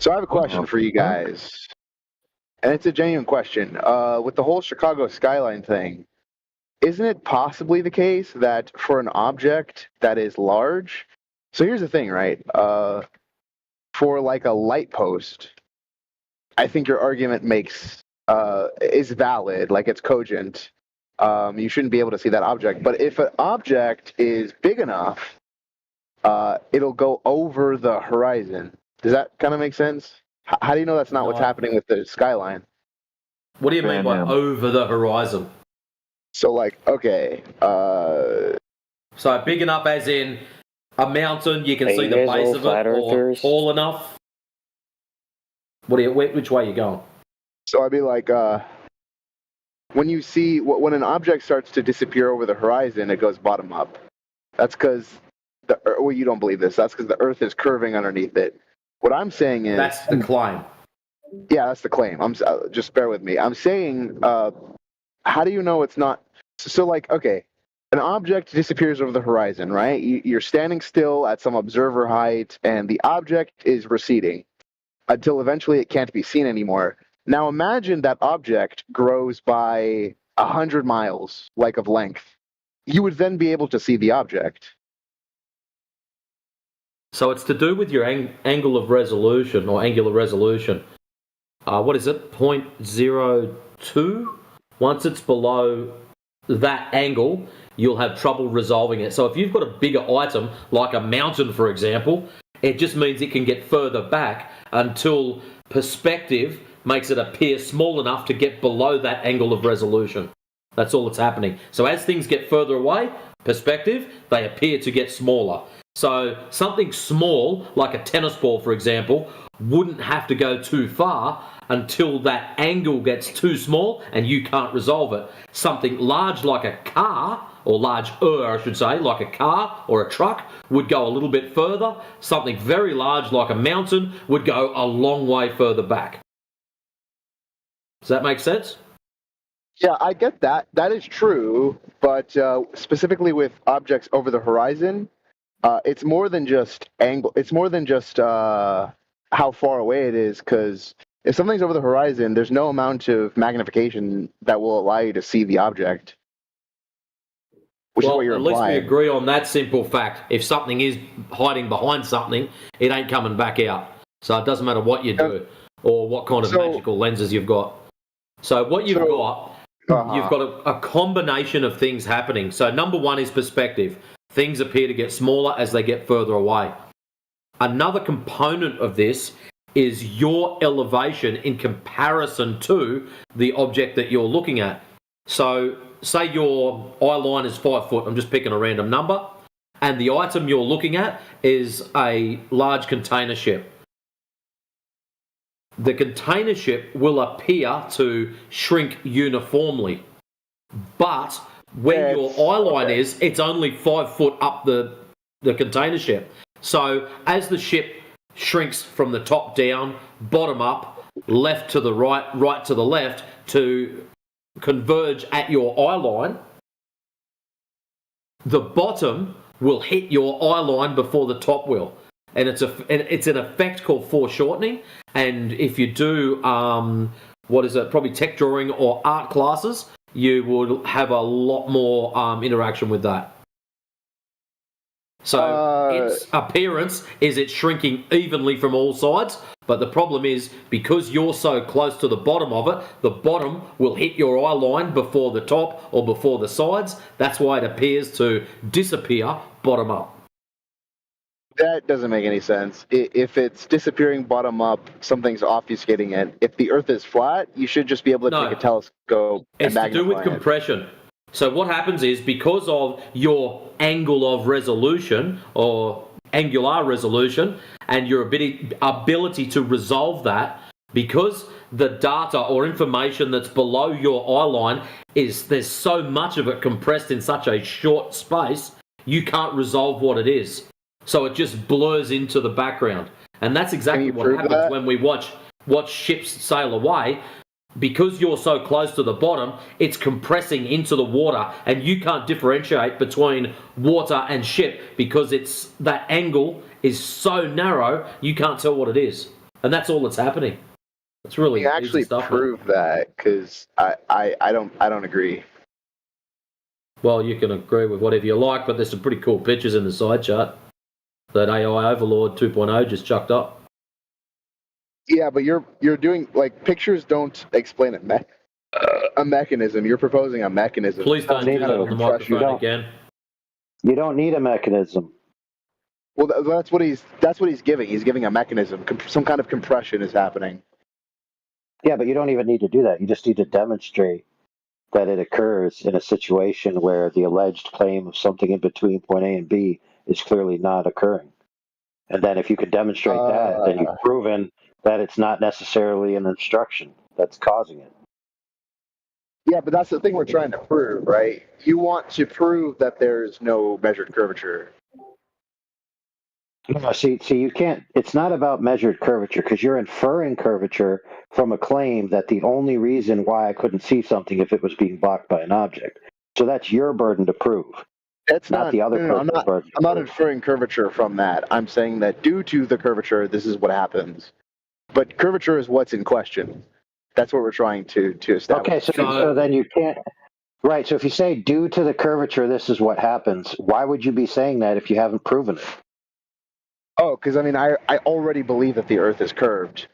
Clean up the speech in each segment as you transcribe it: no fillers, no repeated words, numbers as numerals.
So I have a question for you guys, and it's a genuine question. With the whole Chicago skyline thing, isn't it possibly the case that for an object that is large, so here's the thing, right? For like a light post, I think your argument is valid, like it's cogent. You shouldn't be able to see that object. But if an object is big enough, it'll go over the horizon. Does that kind of make sense? How do you know that's not what's happening with the skyline? What do you mean by over the horizon? So, like, okay. So big enough as in a mountain, you can see the base of it, or tall enough? Which way are you going? So I'd be like, when an object starts to disappear over the horizon, it goes bottom up. That's because you don't believe this. That's because the Earth is curving underneath it. What I'm saying is that's the claim. Yeah, that's the claim. Just bear with me. I'm saying, how do you know it's not? So, like, okay, an object disappears over the horizon, right? You're standing still at some observer height, and the object is receding until eventually it can't be seen anymore. Now, imagine that object grows by 100 miles, like of length. You would then be able to see the object. So it's to do with your angle of resolution or angular resolution. What is it? 0.02? Once it's below that angle, you'll have trouble resolving it. So if you've got a bigger item, like a mountain, for example, it just means it can get further back until perspective makes it appear small enough to get below that angle of resolution. That's all that's happening. So as things get further away, perspective, they appear to get smaller. So something small, like a tennis ball, for example, wouldn't have to go too far until that angle gets too small and you can't resolve it. Something large like a car, or larger, I should say, like a car or a truck, would go a little bit further. Something very large like a mountain would go a long way further back. Does that make sense? Yeah, I get that. That is true. But specifically with objects over the horizon, it's more than just angle. It's more than just how far away it is, because if something's over the horizon, there's no amount of magnification that will allow you to see the object. Which is what you're implying. At least we agree on that simple fact. If something is hiding behind something, it ain't coming back out. So it doesn't matter what you do or what kind of magical lenses you've got. So what you've got, you've got a combination of things happening. So number one is perspective. Things appear to get smaller as they get further away. Another component of this is your elevation in comparison to the object that you're looking at. So say your eye line is 5 foot, I'm just picking a random number, and the item you're looking at is a large container ship. The container ship will appear to shrink uniformly, but where your eye line is, it's only 5 foot up the container ship. So as the ship shrinks from the top down, bottom up, left to the right, right to the left, to converge at your eye line, the bottom will hit your eye line before the top will. And it's an effect called foreshortening. And if you do, probably tech drawing or art classes, you would have a lot more interaction with that. So its appearance is it's shrinking evenly from all sides, but the problem is because you're so close to the bottom of it, the bottom will hit your eye line before the top or before the sides. That's why it appears to disappear bottom up. That doesn't make any sense. If it's disappearing bottom up, something's obfuscating it. If the Earth is flat, you should just be able to take a telescope and magnify it. It's to do with compression. So what happens is because of your angle of resolution or angular resolution and your ability to resolve that, because the data or information that's below your eye line there's so much of it compressed in such a short space, you can't resolve what it is. So it just blurs into the background. And that's exactly what happens when we watch ships sail away. Because you're so close to the bottom, it's compressing into the water, and you can't differentiate between water and ship because that angle is so narrow, you can't tell what it is. and that's all that's happening. It's really You easy actually stuff, man. prove that because I don't agree. Well, you can agree with whatever you like, but there's some pretty cool pictures in the side chart that AI Overlord 2.0 just chucked up. Yeah, but you're doing like pictures don't explain a mechanism. You're proposing a mechanism. Please don't do that on the Compression. microphone again. You don't need a mechanism. Well, that's what he's giving. He's giving a mechanism. Some kind of compression is happening. Yeah, but you don't even need to do that. You just need to demonstrate that it occurs in a situation where the alleged claim of something in between point A and B is clearly not occurring. And then if you can demonstrate that, then you've proven that it's not necessarily an obstruction that's causing it. Yeah, but that's the thing we're trying to prove, right? You want to prove that there's no measured curvature. No, see, you can't. It's not about measured curvature because you're inferring curvature from a claim that the only reason why I couldn't see something if it was being blocked by an object. So that's your burden to prove. It's not the other person's burden. I'm not inferring curvature from that. I'm saying that due to the curvature, this is what happens. But curvature is what's in question. That's what we're trying to establish. Okay, so then you can't. Right. So if you say due to the curvature, this is what happens. Why would you be saying that if you haven't proven it? Oh, because I mean, I already believe that the Earth is curved.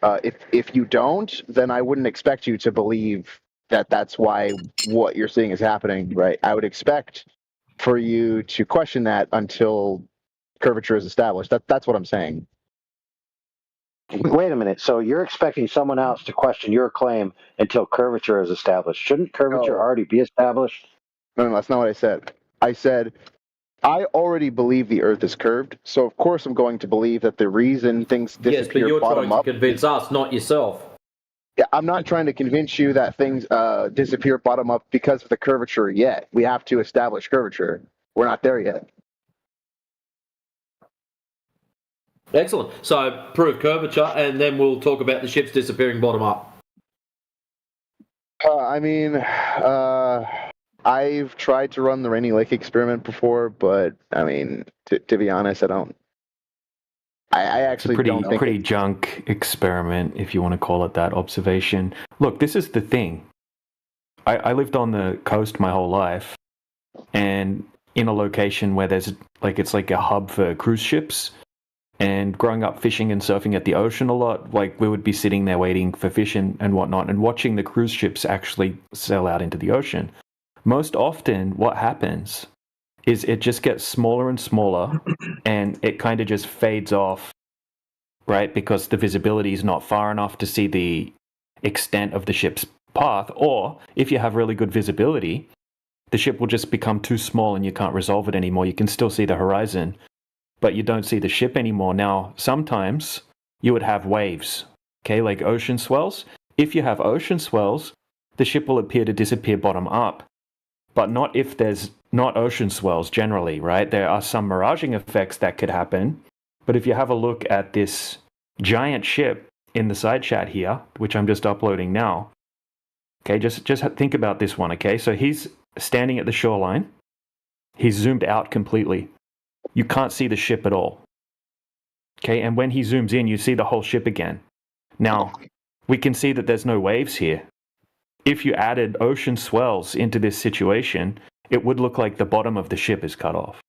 If you don't, then I wouldn't expect you to believe that that's why what you're seeing is happening, right? I would expect for you to question that until curvature is established. That's what I'm saying. Wait a minute. So you're expecting someone else to question your claim until curvature is established. Shouldn't curvature already be established? No, that's not what I said. I said I already believe the Earth is curved, so of course I'm going to believe that the reason things disappear yes, but you're bottom trying up. to convince us, not yourself. Yeah, I'm not trying to convince you that things disappear bottom up because of the curvature yet. We have to establish curvature. We're not there yet. Excellent. So prove curvature, and then we'll talk about the ships disappearing bottom up. I've tried to run the Rainy Lake experiment before, but I mean, to be honest, I don't. I actually it's a don't think pretty junk experiment, if you want to call it that, observation. Look, this is the thing. I lived on the coast my whole life, and in a location where there's it's like a hub for cruise ships. And growing up fishing and surfing at the ocean a lot, we would be sitting there waiting for fish and whatnot, and watching the cruise ships actually sail out into the ocean. Most often, what happens is it just gets smaller and smaller, and it kind of just fades off, right? Because the visibility is not far enough to see the extent of the ship's path. Or if you have really good visibility, the ship will just become too small and you can't resolve it anymore. You can still see the horizon, but you don't see the ship anymore. Now, sometimes you would have waves, okay, like ocean swells. If you have ocean swells, the ship will appear to disappear bottom up, but not if there's not ocean swells generally, right? There are some miraging effects that could happen, but if you have a look at this giant ship in the side chat here, which I'm just uploading now, okay, just think about this one, okay? So he's standing at the shoreline. He's zoomed out completely. You can't see the ship at all. Okay, and when he zooms in, you see the whole ship again. Now, we can see that there's no waves here. If you added ocean swells into this situation, it would look like the bottom of the ship is cut off,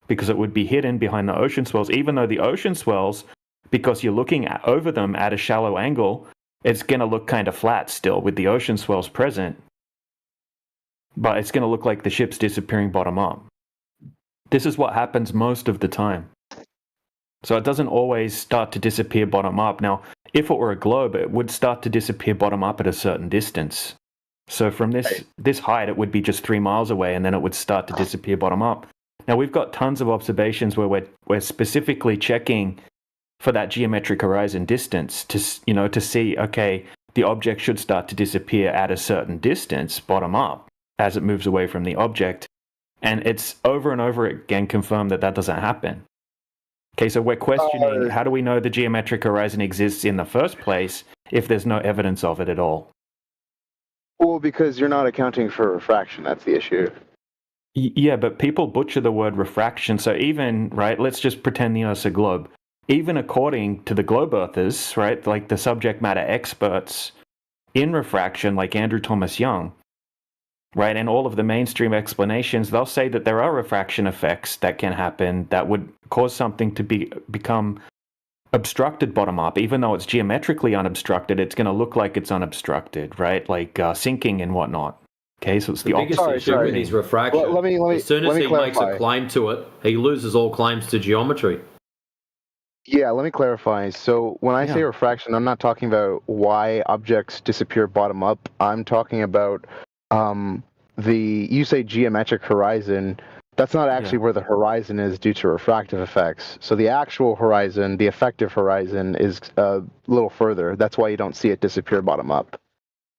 because it would be hidden behind the ocean swells, even though the ocean swells, because you're looking over them at a shallow angle, it's going to look kind of flat still with the ocean swells present, but it's going to look like the ship's disappearing bottom up. This is what happens most of the time. So it doesn't always start to disappear bottom up. Now, if it were a globe, it would start to disappear bottom up at a certain distance. So from this height, it would be just 3 miles away, and then it would start to disappear bottom up. Now, we've got tons of observations where we're specifically checking for that geometric horizon distance to see, okay, the object should start to disappear at a certain distance bottom up as it moves away from the object. And it's over and over again confirmed that doesn't happen. Okay, so we're questioning, how do we know the geometric horizon exists in the first place if there's no evidence of it at all? Well, because you're not accounting for refraction. That's the issue. Yeah, but people butcher the word refraction. So even, right, let's just pretend the Earth's a globe. even according to the globe earthers, right, like the subject matter experts in refraction, like Andrew Thomas Young, right, and all of the mainstream explanations, they'll say that there are refraction effects that can happen that would cause something to become obstructed bottom up. Even though it's geometrically unobstructed, it's going to look like it's unobstructed, right, like sinking and whatnot. Okay, so it's the biggest opposite. issue with his refraction. As soon as he makes a claim to it, he loses all claims to geometry. Yeah, let me clarify. So when I say refraction, I'm not talking about why objects disappear bottom up. I'm talking about you say geometric horizon. That's not actually where the horizon is due to refractive effects. So the actual horizon, the effective horizon, is a little further. That's why you don't see it disappear bottom up.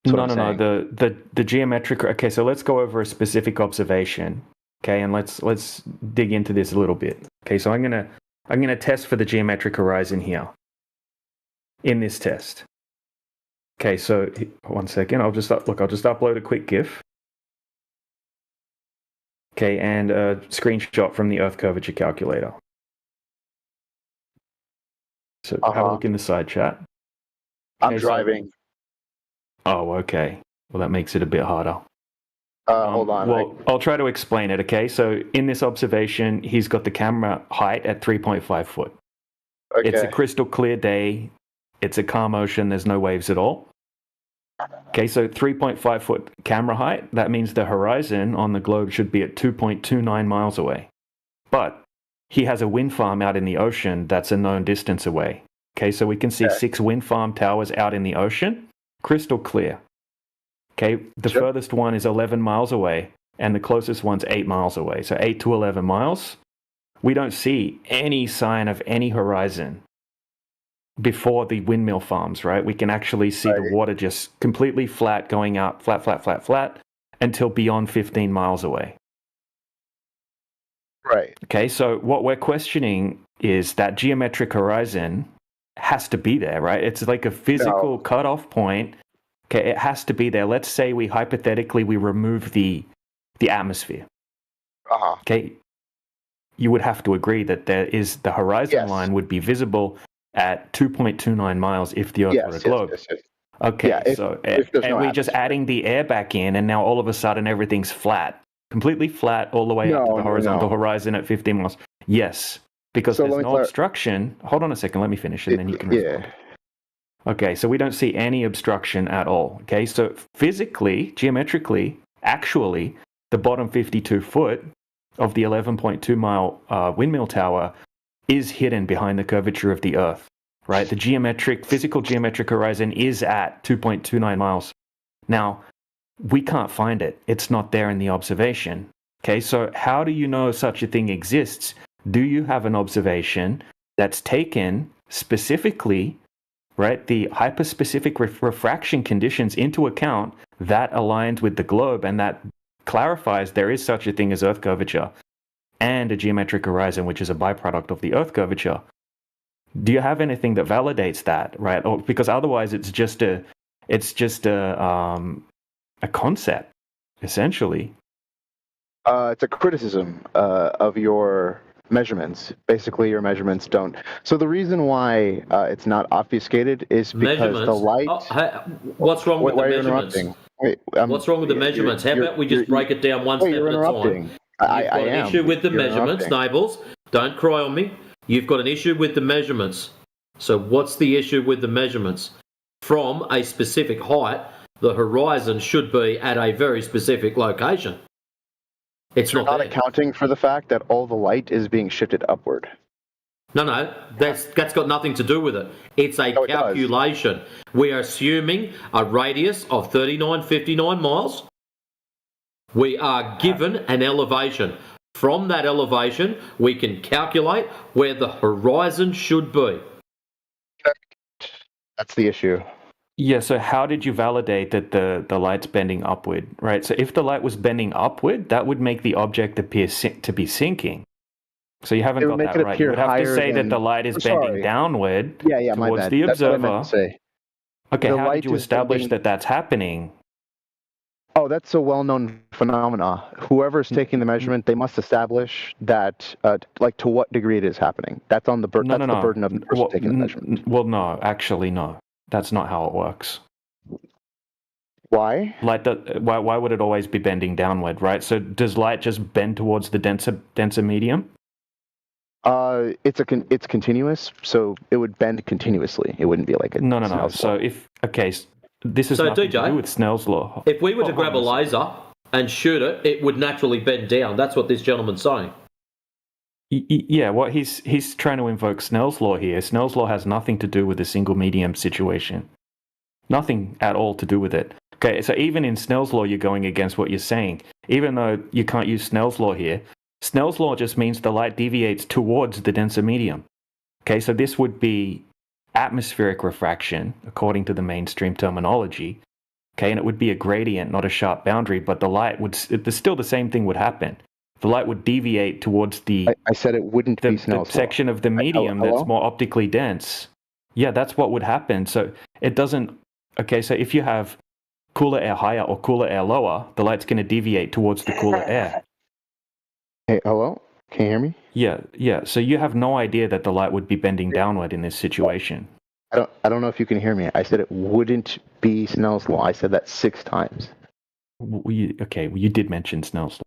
No. The geometric. Okay, so let's go over a specific observation. Okay, and let's dig into this a little bit. Okay, so I'm gonna test for the geometric horizon here in this test. Okay, so 1 second. I'll just upload a quick GIF. Okay, and a screenshot from the Earth curvature calculator. So have a look in the side chat. I'm driving. Oh, okay. Well, that makes it a bit harder. Hold on. Well, I'll try to explain it, okay? So in this observation, he's got the camera height at 3.5 foot. Okay. It's a crystal clear day. It's a calm ocean. There's no waves at all. Okay, so 3.5 foot camera height. That means the horizon on the globe should be at 2.29 miles away. But he has a wind farm out in the ocean that's a known distance away. Okay, so we can see 6 wind farm towers out in the ocean, crystal clear. Okay, the furthest one is 11 miles away, and the closest one's 8 miles away. So 8 to 11 miles. We don't see any sign of any horizon before the windmill farms, right? We can actually see the water just completely flat, going up, flat, until beyond 15 miles away. Right. Okay, so what we're questioning is that geometric horizon has to be there, right? It's like a physical cutoff point. Okay, it has to be there. Let's say we hypothetically remove the atmosphere. Okay, you would have to agree that the horizon line would be visible at 2.29 miles if the Earth were a globe. Yes. Okay, if we're just adding the air back in, and now all of a sudden everything's flat, completely flat all the way up to the horizontal horizon at 15 miles. Yes, because there's no obstruction. Hold on a second, let me finish, and then you can respond. Okay, so we don't see any obstruction at all. Okay, so physically, geometrically, actually, the bottom 52 foot of the 11.2 mile windmill tower is hidden behind the curvature of the Earth, right? The physical geometric horizon is at 2.29 miles. Now, we can't find it. It's not there in the observation. Okay, so how do you know such a thing exists? Do you have an observation that's taken specifically, right, the hyperspecific refraction conditions into account that aligns with the globe and that clarifies there is such a thing as Earth curvature and a geometric horizon, which is a byproduct of the Earth curvature? Do you have anything that validates that, right? Or, because otherwise it's just a concept, essentially. It's a criticism of your measurements. Basically, your measurements don't. So the reason why it's not obfuscated is because the light. What's wrong with the measurements? What's wrong with the measurements? How about we just break it down one step at a time? You've got an issue with the measurements, Nables. Don't cry on me. You've got an issue with the measurements. So what's the issue with the measurements? From a specific height, the horizon should be at a very specific location. It's not accounting for the fact that all the light is being shifted upward. No, that's got nothing to do with it. It's a calculation. We are assuming a radius of 3959 miles. We are given an elevation. From that elevation, we can calculate where the horizon should be. That's the issue. Yeah, so how did you validate that the light's bending upward, right? So if the light was bending upward, that would make the object appear to be sinking. So you haven't got that right. You would have to say that the light is bending downward towards the observer. That's what I meant to say. Okay, how did you establish that that's happening? Oh, that's a well-known phenomena. Whoever's taking the measurement, they must establish that, like, to what degree it is happening. That's on the No, that's the burden of the person taking the measurement. Well, no, actually, no. That's not how it works. Why? Why would it always be bending downward, right? So does light just bend towards the denser medium? It's continuous, so it would bend continuously. It wouldn't be like a No. Snell's So law. this is nothing to do with Snell's law. If we were to Hold grab a on second. laser and shoot it, it would naturally bend down. That's what this gentleman's saying. Yeah, what he's trying to invoke Snell's law here. Snell's law has nothing to do with a single medium situation. Nothing at all to do with it. Okay, so even in Snell's law, you're going against what you're saying. Even though you can't use Snell's law here, Snell's law just means the light deviates towards the denser medium. Okay, so this would be atmospheric refraction, according to the mainstream terminology. Okay, and it would be a gradient, not a sharp boundary, but still the same thing would happen. The light would deviate towards I said it wouldn't be Snell's the section of the medium that's more optically dense. Yeah, that's what would happen. So it doesn't. Okay, so if you have cooler air higher or cooler air lower, the light's going to deviate towards the cooler air. Hey, hello? Can you hear me? Yeah. So you have no idea that the light would be bending downward in this situation. I don't know if you can hear me. I said it wouldn't be Snell's law. I said that 6 times. You did mention Snell's law.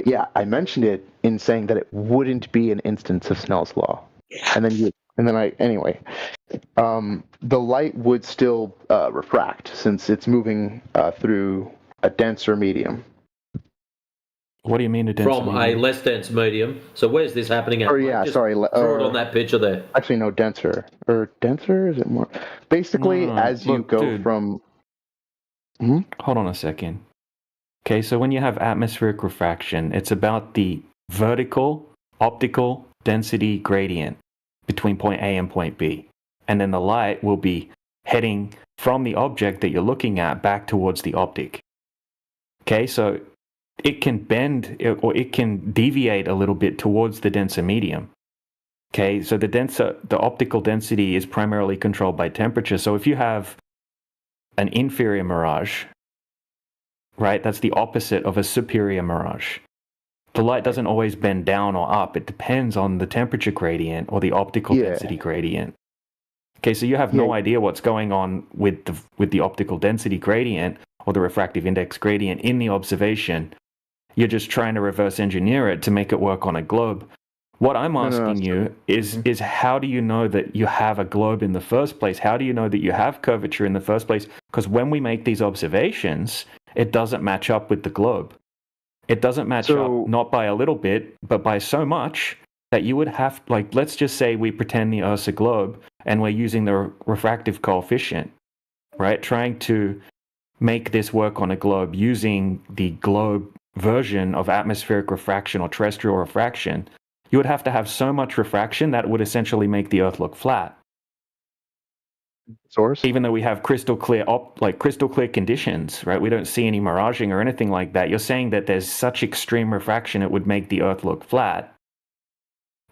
Yeah, I mentioned it in saying that it wouldn't be an instance of Snell's law. Anyway, the light would still refract since it's moving through a denser medium. What do you mean a denser From medium? a less dense medium. So where's this happening at? Sorry. Draw it on that picture there. Actually, no, denser. Or denser? Is it more? Basically, as you go from... Hold on a second. Okay, so when you have atmospheric refraction, it's about the vertical optical density gradient between point A and point B. And then the light will be heading from the object that you're looking at back towards the optic. Okay, so it can bend or it can deviate a little bit towards the denser medium. Okay, so the optical density is primarily controlled by temperature. So if you have an inferior mirage, right, that's the opposite of a superior mirage. The light doesn't always bend down or up. It depends on the temperature gradient or the optical density gradient. Okay, so you have no idea what's going on with the optical density gradient or the refractive index gradient in the observation. You're just trying to reverse engineer it to make it work on a globe. What I'm asking you is how do you know that you have a globe in the first place? How do you know that you have curvature in the first place? Because when we make these observations, it doesn't match up with the globe. It doesn't match up not by a little bit, but by so much that you would have, like, let's just say we pretend the Earth's a globe and we're using the refractive coefficient, right? Trying to make this work on a globe using the globe version of atmospheric refraction or terrestrial refraction. You would have to have so much refraction that would essentially make the Earth look flat. Source? Even though we have crystal clear conditions, right? We don't see any miraging or anything like that. You're saying that there's such extreme refraction it would make the Earth look flat.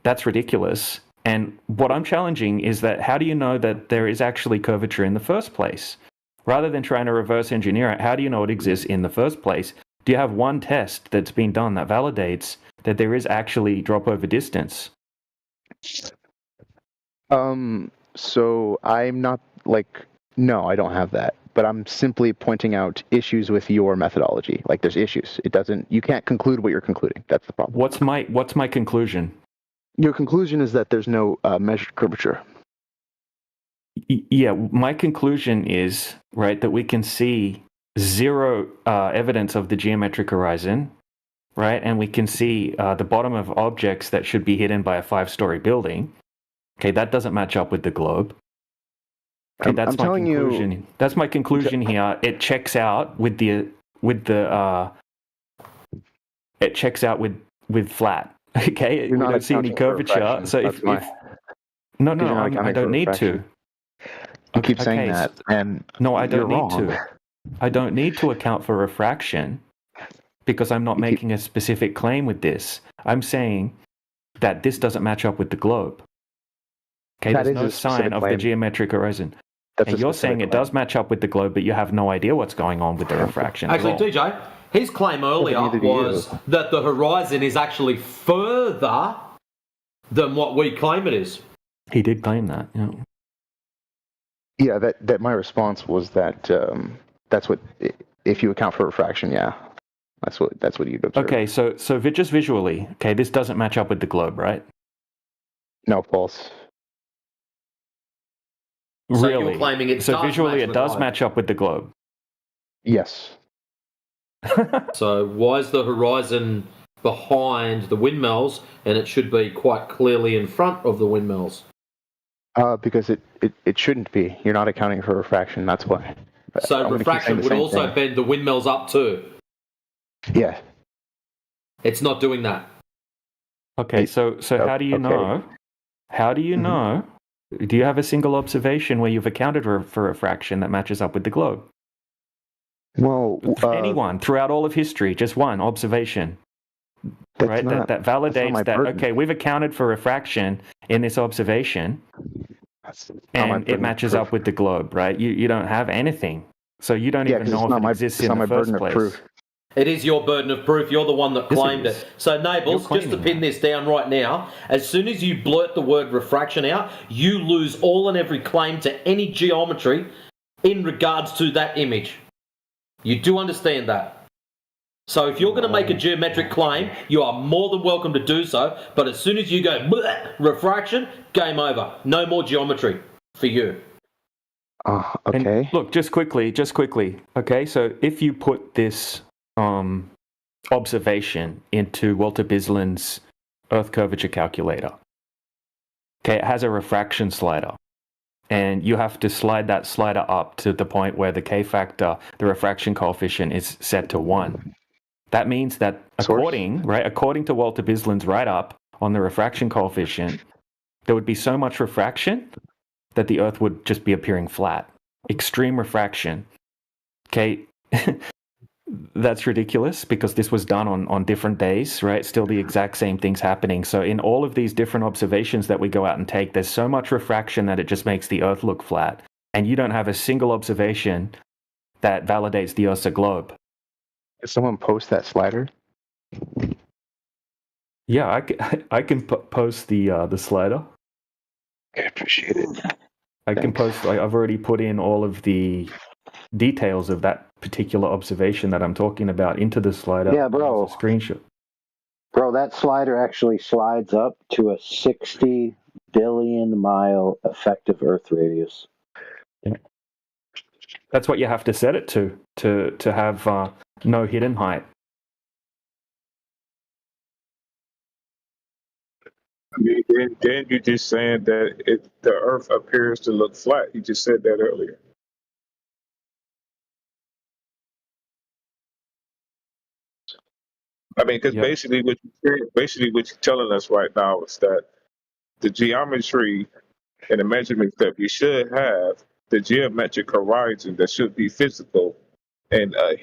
That's ridiculous. And what I'm challenging is that how do you know that there is actually curvature in the first place? Rather than trying to reverse engineer it, how do you know it exists in the first place? Do you have one test that's been done that validates that there is actually drop over distance? So I'm not no, I don't have that. But I'm simply pointing out issues with your methodology. Like, there's issues. You can't conclude what you're concluding. That's the problem. What's my conclusion? Your conclusion is that there's no measured curvature. Yeah, my conclusion is, right, that we can see zero evidence of the geometric horizon, right? And we can see the bottom of objects that should be hidden by a 5-story building. Okay, that doesn't match up with the globe. Okay, that's my conclusion. That's my conclusion here. It checks out with flat. Okay, we don't see any curvature. So no, I don't need to. You keep saying that, and no, I don't need wrong. to. I don't need to account for refraction because I'm not making a specific claim with this. I'm saying that this doesn't match up with the globe. Okay, there's no sign of the geometric horizon. That's And a you're specific saying it claim. does match up with the globe, but you have no idea what's going on with the refraction. Actually, at all. DJ, his claim earlier neither do was you. that the horizon is actually further than what we claim it is. He did claim that. Yeah. Yeah, that my response was that that's what, if you account for refraction, yeah, that's what you'd observe. Okay, so just visually, okay, this doesn't match up with the globe, right? No, false. So Really? you're claiming it so does visually match it with does light. match up with the globe. Yes. So why is the horizon behind the windmills and it should be quite clearly in front of the windmills? Because it shouldn't be. You're not accounting for refraction. That's why. So I'm gonna keep saying refraction the would same also thing. bend the windmills up too. Yeah. It's not doing that. Okay, so how do you okay. know? How do you Mhm. know? Do you have a single observation where you've accounted for refraction that matches up with the globe? Well, Anyone throughout all of history, just one observation, right? That validates my that. burden. Okay, we've accounted for refraction in this observation, That's not my and it burden of matches proof. up with the globe, right? You don't have anything, so you don't Yeah, even 'cause know it's if not it my- exists it's in not the my first burden of place. proof. It is your burden of proof. You're the one that Yes, it claimed is. it. So, Nables, You're just to claiming pin that. this down right now, as soon as you blurt the word refraction out, you lose all and every claim to any geometry in regards to that image. You do understand that. So if you're going to make a geometric claim, you are more than welcome to do so, but as soon as you go bleh, refraction, game over. No more geometry for you. Okay. And look, just quickly. Okay, so if you put this observation into Walter Bislin's Earth curvature calculator, okay, it has a refraction slider, and you have to slide that slider up to the point where the K factor, the refraction coefficient, is set to 1. That means that according to Walter Bislin's write-up on the refraction coefficient, there would be so much refraction that the Earth would just be appearing flat. Extreme refraction. Okay, that's ridiculous because this was done on different days, right? Still the exact same things happening. So in all of these different observations that we go out and take, there's so much refraction that it just makes the Earth look flat. And you don't have a single observation that validates the Earth's a globe. Did someone post that slider? Yeah, I can post the slider. I appreciate it. I can post. I've already put in all of the details of that particular observation that I'm talking about into the slider. Yeah, bro. As a screenshot. Bro, that slider actually slides up to a 60 billion mile effective Earth radius. Yeah. That's what you have to set it to have no hidden height. I mean, then you're just saying that the Earth appears to look flat. You just said that earlier. I mean, because Yep. basically what you're telling us right now is that the geometry and the measurements that we should have, the geometric horizon that should be physical, and a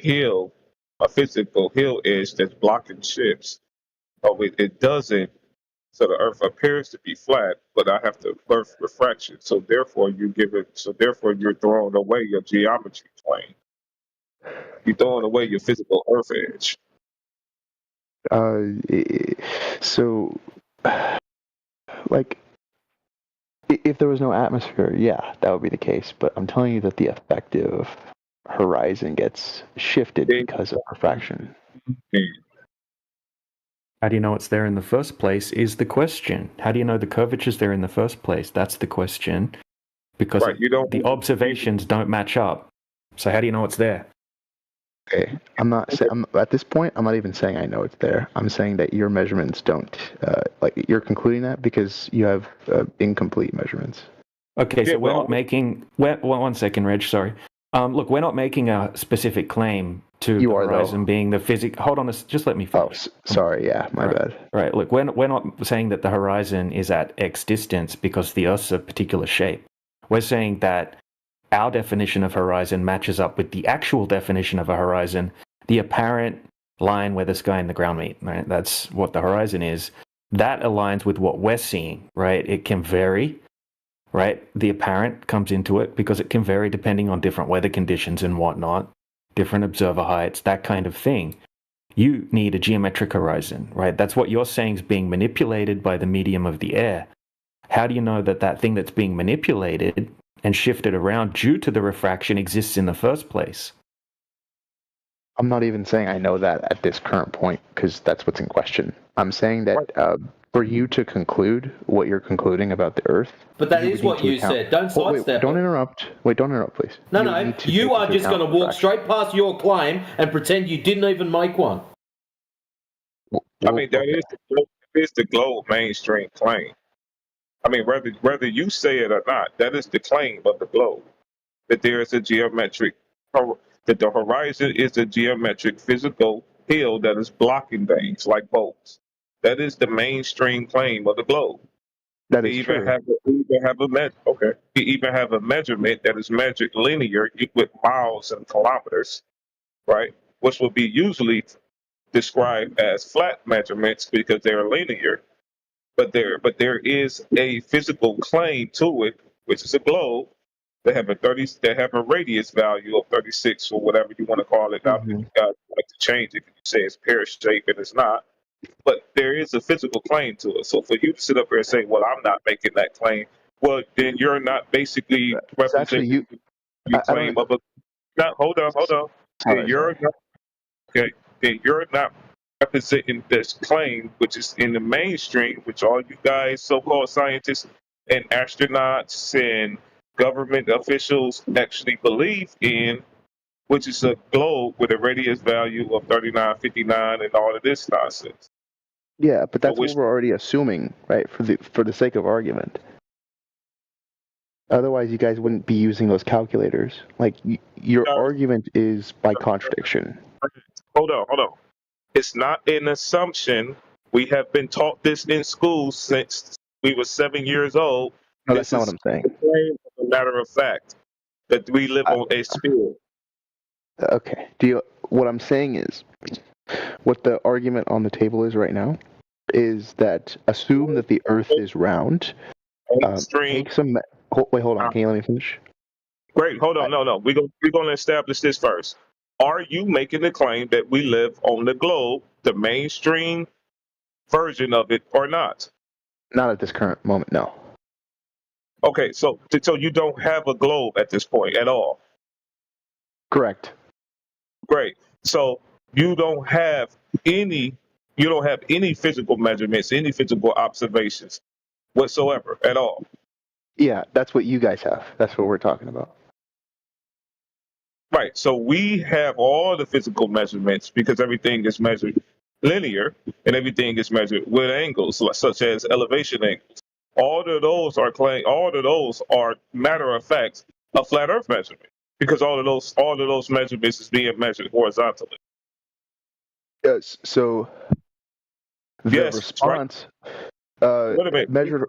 physical hill edge that's blocking ships. Oh, it doesn't. So the Earth appears to be flat, but I have to birth refraction. So therefore, you're throwing away your geometry plane. You're throwing away your physical Earth edge. So, like, if there was no atmosphere, yeah, that would be the case. But I'm telling you that the effective horizon gets shifted because of refraction. How do you know it's there in the first place is the question. How do you know the curvature's there in the first place? That's the question. Because Right, the observations don't match up. So how do you know it's there? Okay, at this point, I'm not even saying I know it's there. I'm saying that your measurements don't, you're concluding that because you have incomplete measurements. Okay, so Yeah, we're well, not making... one second, Reg, sorry. Look, we're not making a specific claim to You the are, horizon though. being the physics... Hold on, just let me Oh, finish. sorry, yeah, my bad. Right, look, we're not saying that the horizon is at X distance because the Earth's a particular shape. We're saying that our definition of horizon matches up with the actual definition of a horizon, the apparent line where the sky and the ground meet, right? That's what the horizon is. That aligns with what we're seeing, right? It can vary. right? The apparent comes into it because it can vary depending on different weather conditions and whatnot, different observer heights, that kind of thing. You need a geometric horizon, right? That's what you're saying is being manipulated by the medium of the air. How do you know that that thing that's being manipulated and shifted around due to the refraction exists in the first place? I'm not even saying I know that at this current point, because that's what's in question. I'm saying that for you to conclude what you're concluding about the Earth, But that you is would need what to you account. said. Don't Oh, wait, sidestep don't it. interrupt. Wait, don't interrupt, please. No, You would no. need to You take are into just account going to walk refraction. straight past your claim and pretend you didn't even make one. I mean, that Okay. is the globe mainstream claim. I mean, whether you say it or not, that is the claim of the globe, that there is a that the horizon is a geometric physical hill that is blocking things like bolts. That is the mainstream claim of the globe. That You is even true. you even have a measurement that is measured linear with miles and kilometers, right? Which will be usually described as flat measurements because they are linear. But there is a physical claim to it, which is a globe that have a radius value of 36 or whatever you want to call it. Now, you Hmm. guys like to change it. You say it's pear shaped and it's not. But there is a physical claim to it. So for you to sit up here and say, "Well, I'm not making that claim," well, then you're not basically It's actually representing you. your I don't. claim of a. Not hold on. Then Sorry, sorry. you're not okay. Then you're not representing this claim, which is in the mainstream, which all you guys, so-called scientists and astronauts and government officials actually believe in, which is a globe with a radius value of 3959 and all of this nonsense. Yeah, but So that's what which we're already assuming, right? For the sake of argument. Otherwise, you guys wouldn't be using those calculators. Like your argument is by contradiction. hold on. It's not an assumption. We have been taught this in school since we were 7 years old. No, that's This not what is I'm saying. a claim of a matter of fact that we live I, on a sphere. okay. What I'm saying is, what the argument on the table is right now is that assume that the Earth is round. Mainstream. Take some. Wait, hold on. Can you let me finish? Great. Hold on. No. We're gonna establish this first. Are you making the claim that we live on the globe, the mainstream version of it, or not? Not at this current moment. No. Okay. So you don't have a globe at this point at all. Correct. Great. So you don't have any you don't have any physical measurements, any physical observations whatsoever at all. Yeah, that's what you guys have. That's what we're talking about. Right. So we have all the physical measurements because everything is measured linear and everything is measured with angles such as elevation angles. All of those are matter of fact a flat earth measurement because all of those measurements is being measured horizontally. Yes. So the Yes, that's right. response Wait a minute. measured.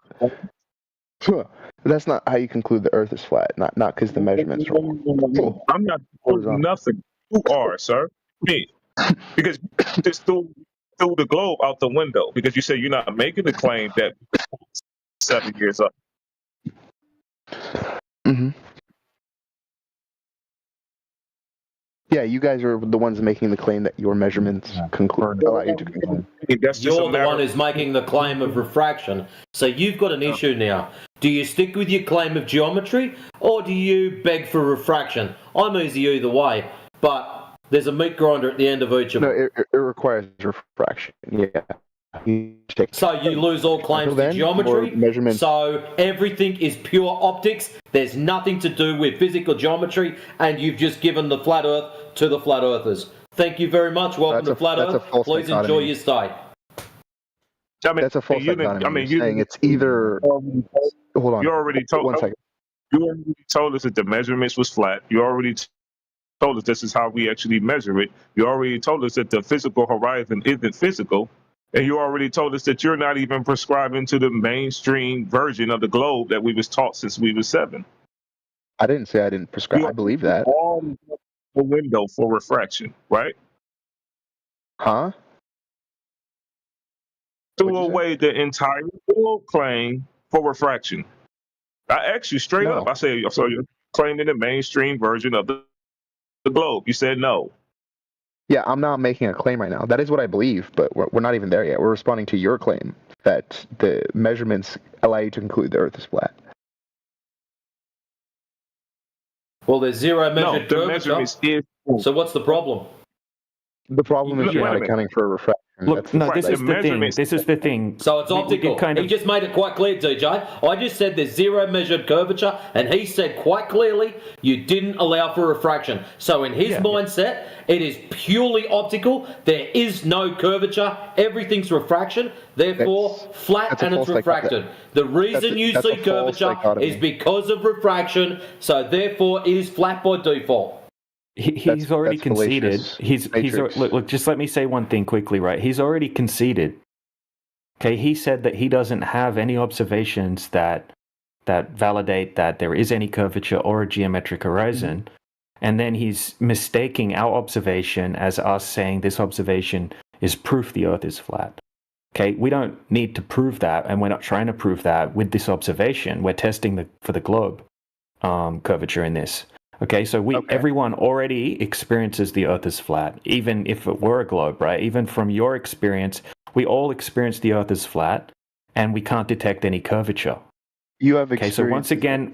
That's not how you conclude the Earth is flat. Not because the measurements are I'm not doing horizontal. nothing. You are, sir. Me. Because you just threw the globe out the window because you say you're not making the claim that 7 years up. Hmm. Yeah, you guys are the ones making the claim that your measurements allow you to conclude. That's just a You're the matter one of who's making the claim of refraction. So you've got an issue now. Do you stick with your claim of geometry or do you beg for refraction? I'm easy either way, but there's a meat grinder at the end of each of No, them. it requires refraction. Yeah. You take. So you lose all claims Until to then, your geometry. measurements. So everything is pure optics. There's nothing to do with physical geometry, and you've just given the flat Earth to the flat Earthers. Thank you very much. Welcome to Flat That's a Earth. false Please enjoy dichotomy. your stay. I That's a false dichotomy. You're you saying it's either. Hold on. you already told 1 second. you already told us that the measurements was flat. You already told us this is how we actually measure it. You already told us that the physical horizon isn't physical. And you already told us that you're not even prescribing to the mainstream version of the globe that we was taught since we were 7. I didn't say I didn't prescribe. You I believe that. all the window for refraction, right? Huh? Threw What'd you say? away the entire field claim for refraction. I asked you straight No. up. I said, so you're claiming the mainstream version of the globe. You said no. Yeah, I'm not making a claim right now. That is what I believe, but we're not even there yet. We're responding to your claim that the measurements allow you to conclude the Earth is flat. Well, there's zero No, measured the curvature. measurements is. So what's the problem? The problem is Wait you're a not minute. accounting for a refraction. Look, That's the no, this the is the thing. measurements- This is the thing. So it's We optical. could kind He of, just made it quite clear, DJ. I just said there's zero measured curvature, and he said quite clearly you didn't allow for refraction. So in his mindset, it is purely optical. There is no curvature. Everything's refraction. Therefore, flat and it's refracted. The reason you see curvature is because of refraction. So therefore, it is flat by default. He's already conceded. He's look. Just let me say one thing quickly, right? He's already conceded. Okay, he said that he doesn't have any observations that validate that there is any curvature or a geometric horizon, and then he's mistaking our observation as us saying this observation is proof the Earth is flat. Okay, we don't need to prove that, and we're not trying to prove that with this observation. We're testing for the globe curvature in this. Okay, so everyone already experiences the Earth as flat, even if it were a globe, right? Even from your experience, we all experience the Earth as flat, and we can't detect any curvature. You have okay. So once again,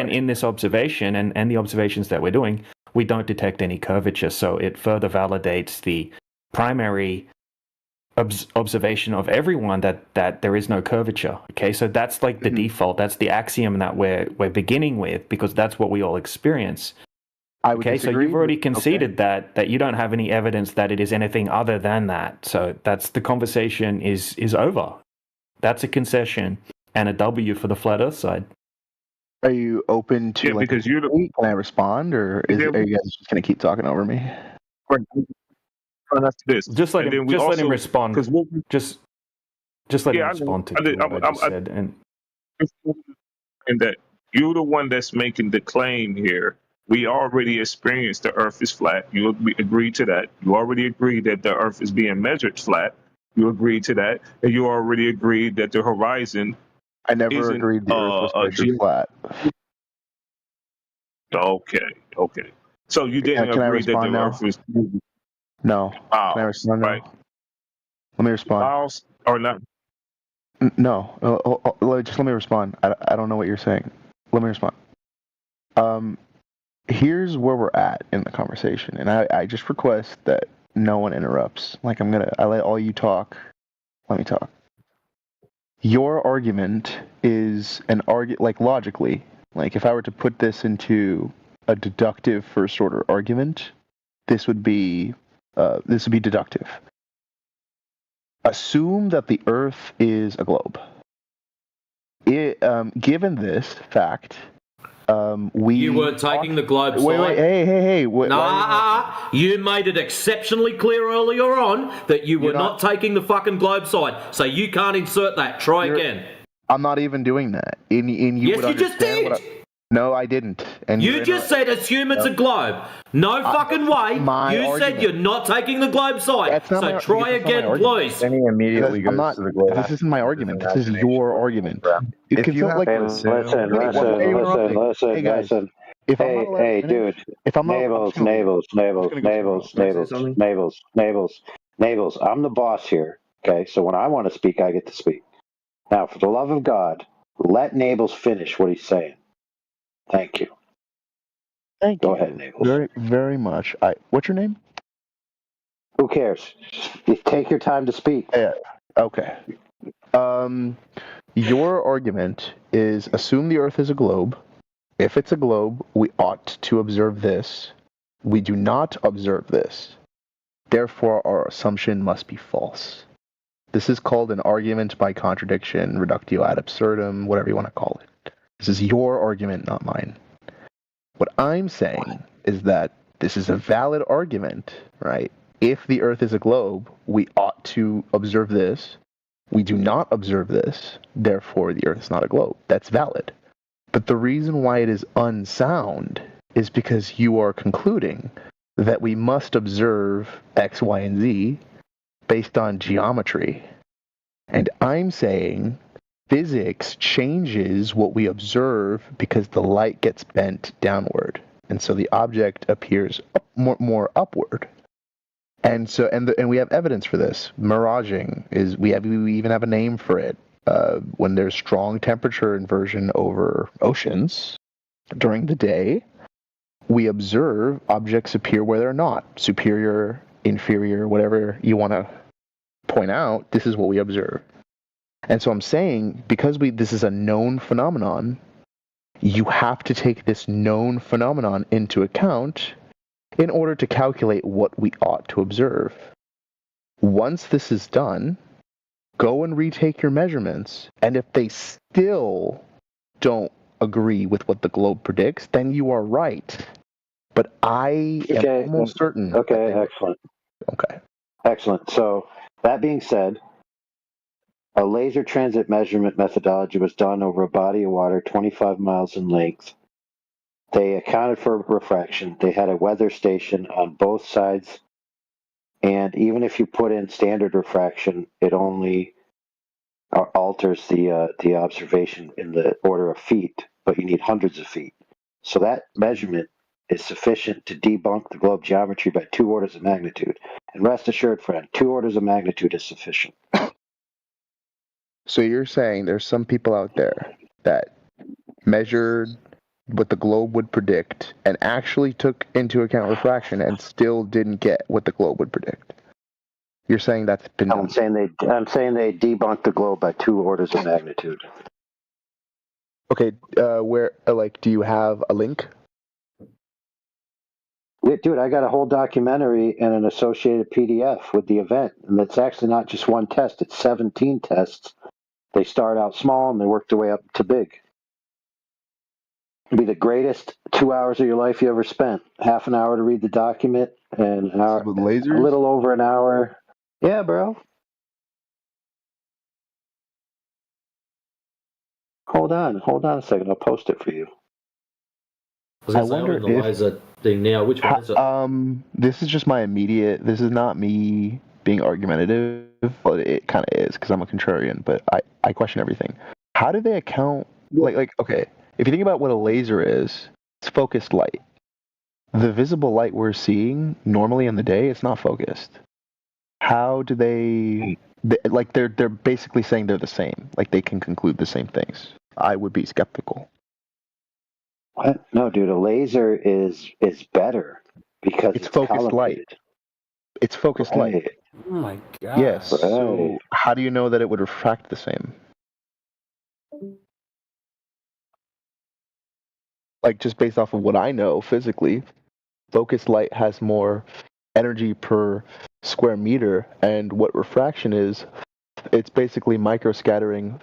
in this observation and the observations that we're doing, we don't detect any curvature. So it further validates the primary observation of everyone that there is no curvature. Okay, so that's like the default. That's the axiom that we're beginning with, because that's what we all experience. Okay, so you've already conceded that you don't have any evidence that it is anything other than that. So that's the conversation is over. That's a concession and a W for the flat Earth side. Are you open to because you're the. Can I respond, or are you guys just going to keep talking over me? This. Just let him respond. Just let him respond to what I just said. And that you're the one that's making the claim here. We already experienced the Earth is flat. You agree to that. You already agreed that the Earth is being measured flat. You agreed to that, and you already agreed that the horizon. I never agreed the Earth was measured flat. Okay. So you didn't agree that the Earth was. No. Can I respond now? Right. Let me respond. Miles or not? No. Just let me respond. I don't know what you're saying. Let me respond. Here's where we're at in the conversation, and I just request that no one interrupts. Like I let all you talk. Let me talk. Your argument is like logically, like if I were to put this into a deductive first order argument, this would be deductive. Assume that the Earth is a globe. Given this fact, you weren't taking the globe side. Wait, hey. You made it exceptionally clear earlier on that you were not taking the fucking globe side, so you can't insert that. Try again. I'm not even doing that. Yes, you just did. No, I didn't. And you just said assume it's a globe. No fucking way. You said you're not taking the globe side. So try again, please. Then he immediately goes to the globe. This isn't my argument. This is your argument. If you have to assume... Listen. Hey, dude. Navels. I'm the boss here. Okay, so when I want to speak, I get to speak. Now, for the love of God, let Navels finish what he's saying. Thank you. Go ahead, Navels. Very, very much. What's your name? Who cares? Take your time to speak. Yeah. Okay. Your argument is assume the Earth is a globe. If it's a globe, we ought to observe this. We do not observe this. Therefore, our assumption must be false. This is called an argument by contradiction, reductio ad absurdum, whatever you want to call it. This is your argument, not mine. What I'm saying is that this is a valid argument, right? If the Earth is a globe, we ought to observe this. We do not observe this, therefore the Earth is not a globe. That's valid. But the reason why it is unsound is because you are concluding that we must observe X, Y, and Z based on geometry. And I'm saying physics changes what we observe because the light gets bent downward, and so the object appears more upward. And so, and we have evidence for this. Miraging is we even have a name for it. When there's strong temperature inversion over oceans during the day, we observe objects appear where they're not. Superior, inferior, whatever you want to point out, this is what we observe. And so I'm saying, because this is a known phenomenon, you have to take this known phenomenon into account in order to calculate what we ought to observe. Once this is done, go and retake your measurements, and if they still don't agree with what the globe predicts, then you are right. But I am almost certain. Okay, excellent. Okay. Excellent. So, that being said, a laser transit measurement methodology was done over a body of water 25 miles in length. They accounted for refraction. They had a weather station on both sides. And even if you put in standard refraction, it only alters the observation in the order of feet, but you need hundreds of feet. So that measurement is sufficient to debunk the globe geometry by 2 orders of magnitude. And rest assured, friend, 2 orders of magnitude is sufficient. So you're saying there's some people out there that measured what the globe would predict and actually took into account refraction and still didn't get what the globe would predict. You're saying that's been done. I'm saying they debunked the globe by 2 orders of magnitude. Okay, where do you have a link? Dude, I got a whole documentary and an associated PDF with the event, and it's actually not just one test; it's 17 tests. They start out small and they work their way up to big. It'll be the greatest 2 hours of your life you ever spent. Half an hour to read the document, and an hour, with lasers? a little over an hour. Yeah, bro. Hold on a second. I'll post it for you. I wonder the laser thing now. Which one is it? This is just my immediate. This is not me being argumentative, but it kind of is because I'm a contrarian. But I question everything. How do they account? Okay, if you think about what a laser is, it's focused light. The visible light we're seeing normally in the day, it's not focused. How do they're basically saying they're the same. Like they can conclude the same things. I would be skeptical. What? No, dude, a laser is better because it's focused light. It's focused light. Oh my god. Yes. Right. So how do you know that it would refract the same? Like just based off of what I know physically, focused light has more energy per square meter, and what refraction is, it's basically microscattering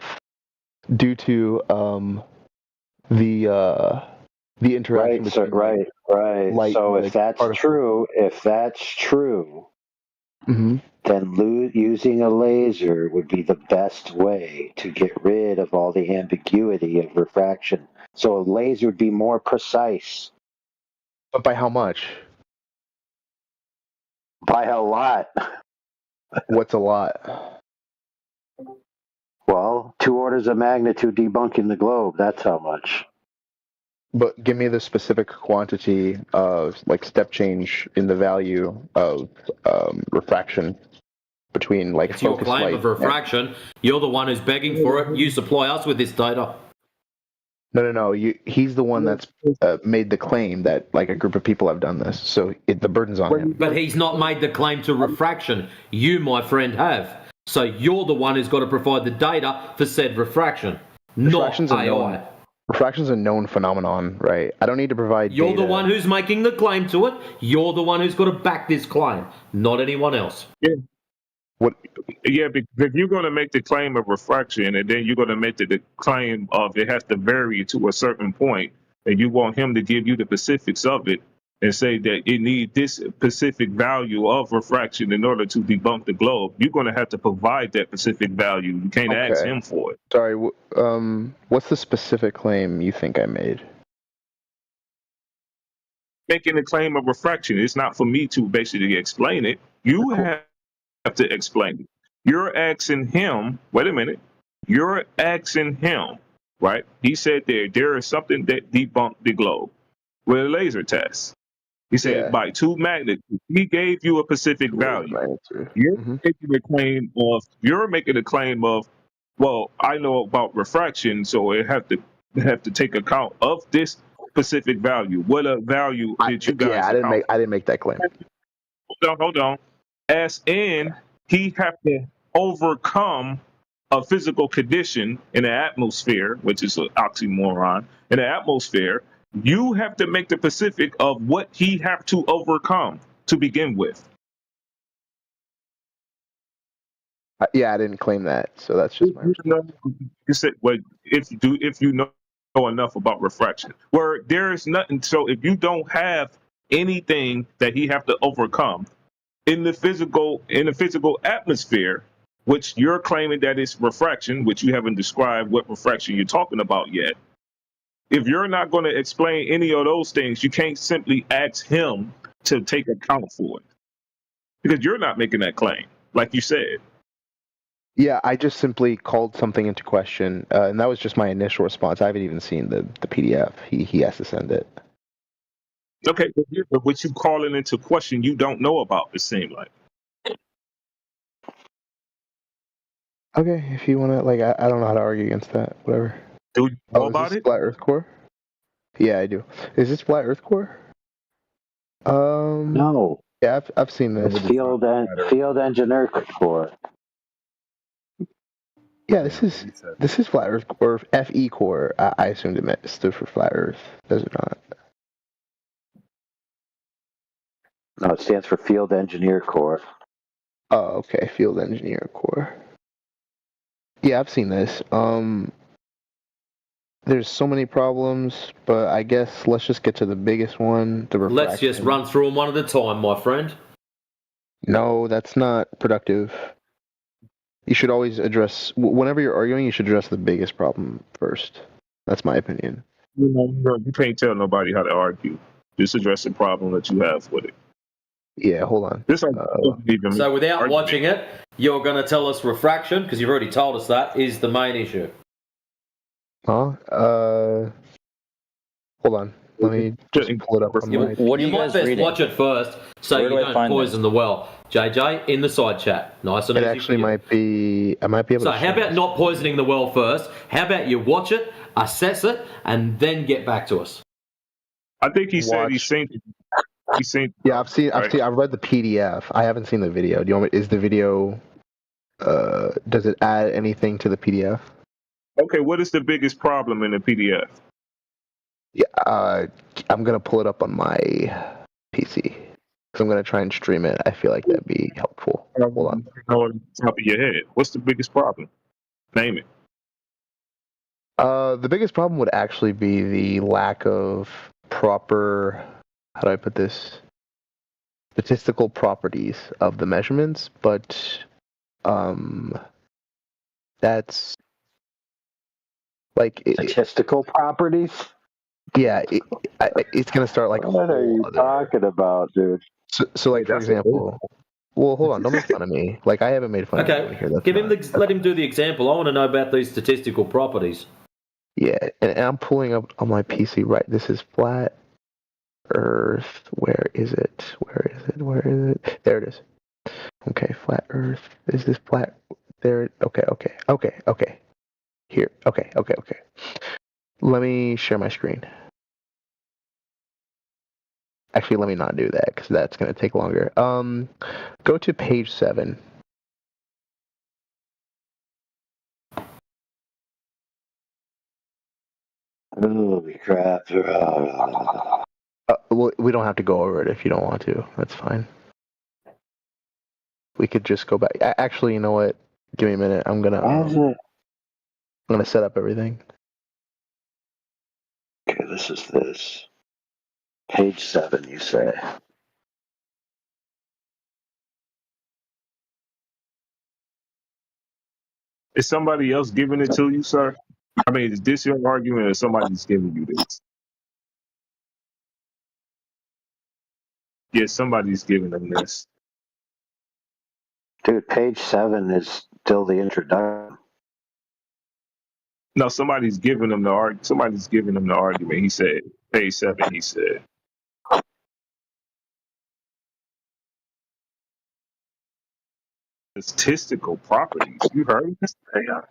due to the interaction between light. So if that's true, mm-hmm. then using a laser would be the best way to get rid of all the ambiguity of refraction. So a laser would be more precise. But by how much? By a lot. What's a lot? Well, 2 orders of magnitude debunking the globe. That's how much. But give me the specific quantity of step change in the value of refraction between it's your claim of refraction. You're the one who's begging for it. You supply us with this data. No. He's the one that's made the claim that a group of people have done this. So the burden's on him. But he's not made the claim to refraction. You, my friend, have. So you're the one who's got to provide the data for said refraction, not AI. Refraction's a known phenomenon, right? I don't need to provide You're data. the one who's making the claim to it. You're the one who's got to back this claim, not anyone else. Yeah. Yeah, because you're going to make the claim of refraction, and then you're going to make the claim of it has to vary to a certain point, and you want him to give you the specifics of it and say that it needs this specific value of refraction in order to debunk the globe. You're going to have to provide that specific value. You can't ask him for it. Sorry, what's the specific claim you think I made? Making a claim of refraction. It's not for me to basically explain it. You have to explain it. You're asking him, wait a minute, You're asking him, right? He said there is something that debunked the globe with a laser test. He said Yeah. by 2 magnitudes. He gave you a specific value. You're making a claim of, well, I know about refraction, so it have to take account of this specific value. What a value did you guys I account didn't make that claim. hold on. As in, he have to overcome a physical condition in the atmosphere, which is an oxymoron. In the atmosphere, you have to make the specific of what he have to overcome to begin with. Yeah, I didn't claim that, so that's just my response. You said, well, if you know enough about refraction, where there is nothing. So if you don't have anything that he have to overcome in the physical atmosphere, which you're claiming that is refraction, which you haven't described what refraction you're talking about yet. If you're not going to explain any of those things, you can't simply ask him to take account for it because you're not making that claim, like you said. Yeah, I just simply called something into question, and that was just my initial response. I haven't even seen the PDF. He has to send it. Okay, but what you calling into question, you don't know about. It seems like. Okay, if you want to, like, I don't know how to argue against that. Whatever. Do you know Is about this it? flat Earth core? Yeah, I do. Is this flat Earth core? No. Yeah, I've seen this. It's field engineer core. Yeah, this is flat Earth or FE core. I assumed it stood for flat Earth. Does it not? No, it stands for field engineer core. Oh, okay, field engineer core. Yeah, I've seen this. There's so many problems, but I guess let's just get to the biggest one, the refraction. Let's just run through them one at a time, my friend. No, that's not productive. You should always address, whenever you're arguing, you should address the biggest problem first. That's my opinion. You can't tell nobody how to argue. Just address the problem that you have with it. Yeah, hold on. So without watching it, you're going to tell us refraction, because you've already told us that, is the main issue. Hold on. Let me just pull it up on my... What are you you might guys best reading? watch it first, so Where you do I don't find poison the well. JJ, in the side chat. Nice and It easy actually for you. might be... I might be able So to... how about not poisoning the well first? How about you watch it, assess it, and then get back to us? I think he said he's seen. Yeah, I've read the PDF. I haven't seen the video. Do you want me? Is the video? Does it add anything to the PDF? Okay, what is the biggest problem in the PDF? Yeah, I'm gonna pull it up on my PC because I'm gonna try and stream it. I feel like that'd be helpful. Hold on. On top of your head, what's the biggest problem? Name it. The biggest problem would actually be the lack of proper. How do I put this? Statistical properties of the measurements, but that's like statistical properties. Yeah, it's gonna start like. What are you talking about, dude? So like for example, well, hold on, don't make fun of me. Like I haven't made fun of anyone here. Let him do the example. I want to know about these statistical properties. Yeah, and I'm pulling up on my PC. Right, this is flat Earth. Where is it? Where is it? Where is it? There it is. Okay, flat Earth. Is this flat? There. Okay. Here. Okay. Let me share my screen. Actually, let me not do that because that's going to take longer. Go to page 7. Holy crap. Well, we don't have to go over it if you don't want to. That's fine. We could just go back. Actually, you know what? Give me a minute. I'm gonna set up everything. Okay, this is this. Page 7, you say. Is somebody else giving it to you, sir? I mean, is this your argument or somebody's giving you this? Yeah, somebody's giving them this. Dude, page 7 is still the introduction. No, somebody's giving him the argument. He said, page 7, he said. Statistical properties. You heard this? AI?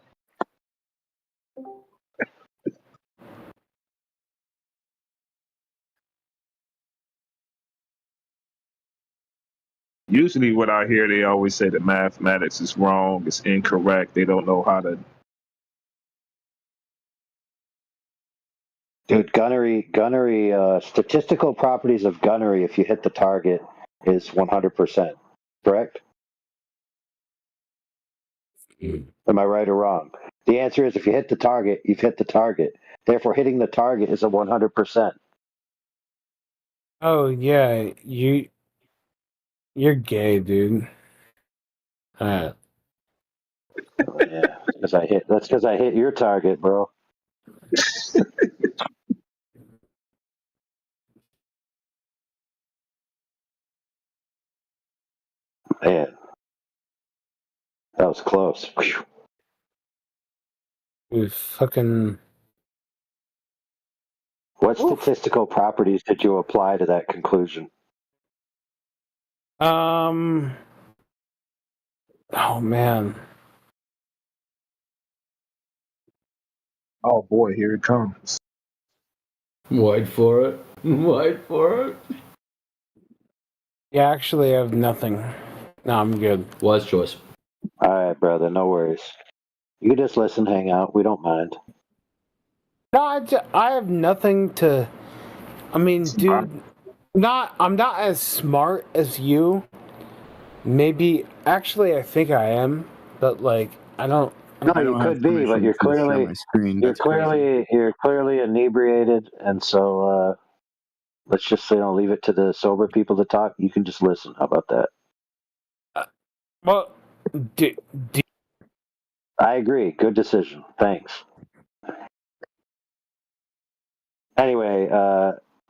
Usually what I hear, they always say that mathematics is wrong, it's incorrect, they don't know how to. Dude, gunnery, statistical properties of gunnery, if you hit the target, is 100%, correct? Am I right or wrong? The answer is if you hit the target, you've hit the target. Therefore, hitting the target is a 100%. Oh, yeah, you're gay, dude. Oh, yeah, that's because I hit your target, bro. Man, that was close. You fucking... What statistical properties did you apply to that conclusion? Oh, man. Oh boy, here it comes. Wait for it. Wait for it. Yeah, actually, I have nothing. No, I'm good. Wise choice. All right, brother, no worries. You can just listen, hang out. We don't mind. No, I have nothing to... I mean, dude, I'm not as smart as you. Maybe, actually, I think I am, but like, I don't. No, you could be, but you're clearly inebriated, and so let's just say leave it to the sober people to talk. You can just listen. How about that? Well, I agree. Good decision. Thanks. Anyway,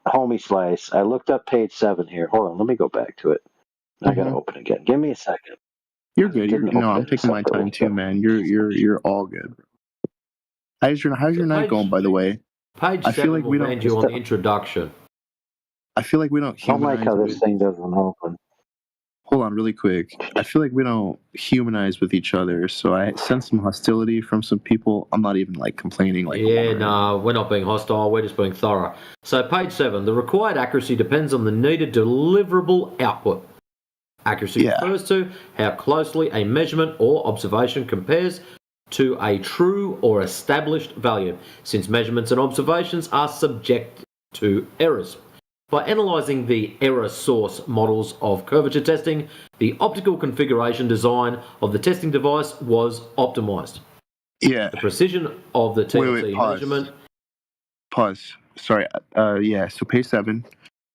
homie slice. I looked up page 7 here. Hold on, let me go back to it. I gotta open again. Give me a second. You're good. I'm taking my time too, man. You're all good. How's your night going, by the way? Page 7 will land you on the introduction. I feel like we don't humanize. I don't like how this thing doesn't open. Hold on, really quick. I feel like we don't humanize with each other, so I sense some hostility from some people. I'm not even complaining. No, we're not being hostile. We're just being thorough. So, page 7, the required accuracy depends on the needed deliverable output. Accuracy refers to how closely a measurement or observation compares to a true or established value, since measurements and observations are subject to errors. By analysing the error source models of curvature testing, the optical configuration design of the testing device was optimised. Yeah. The precision of the TLT measurement... Pause. Sorry. So page 7,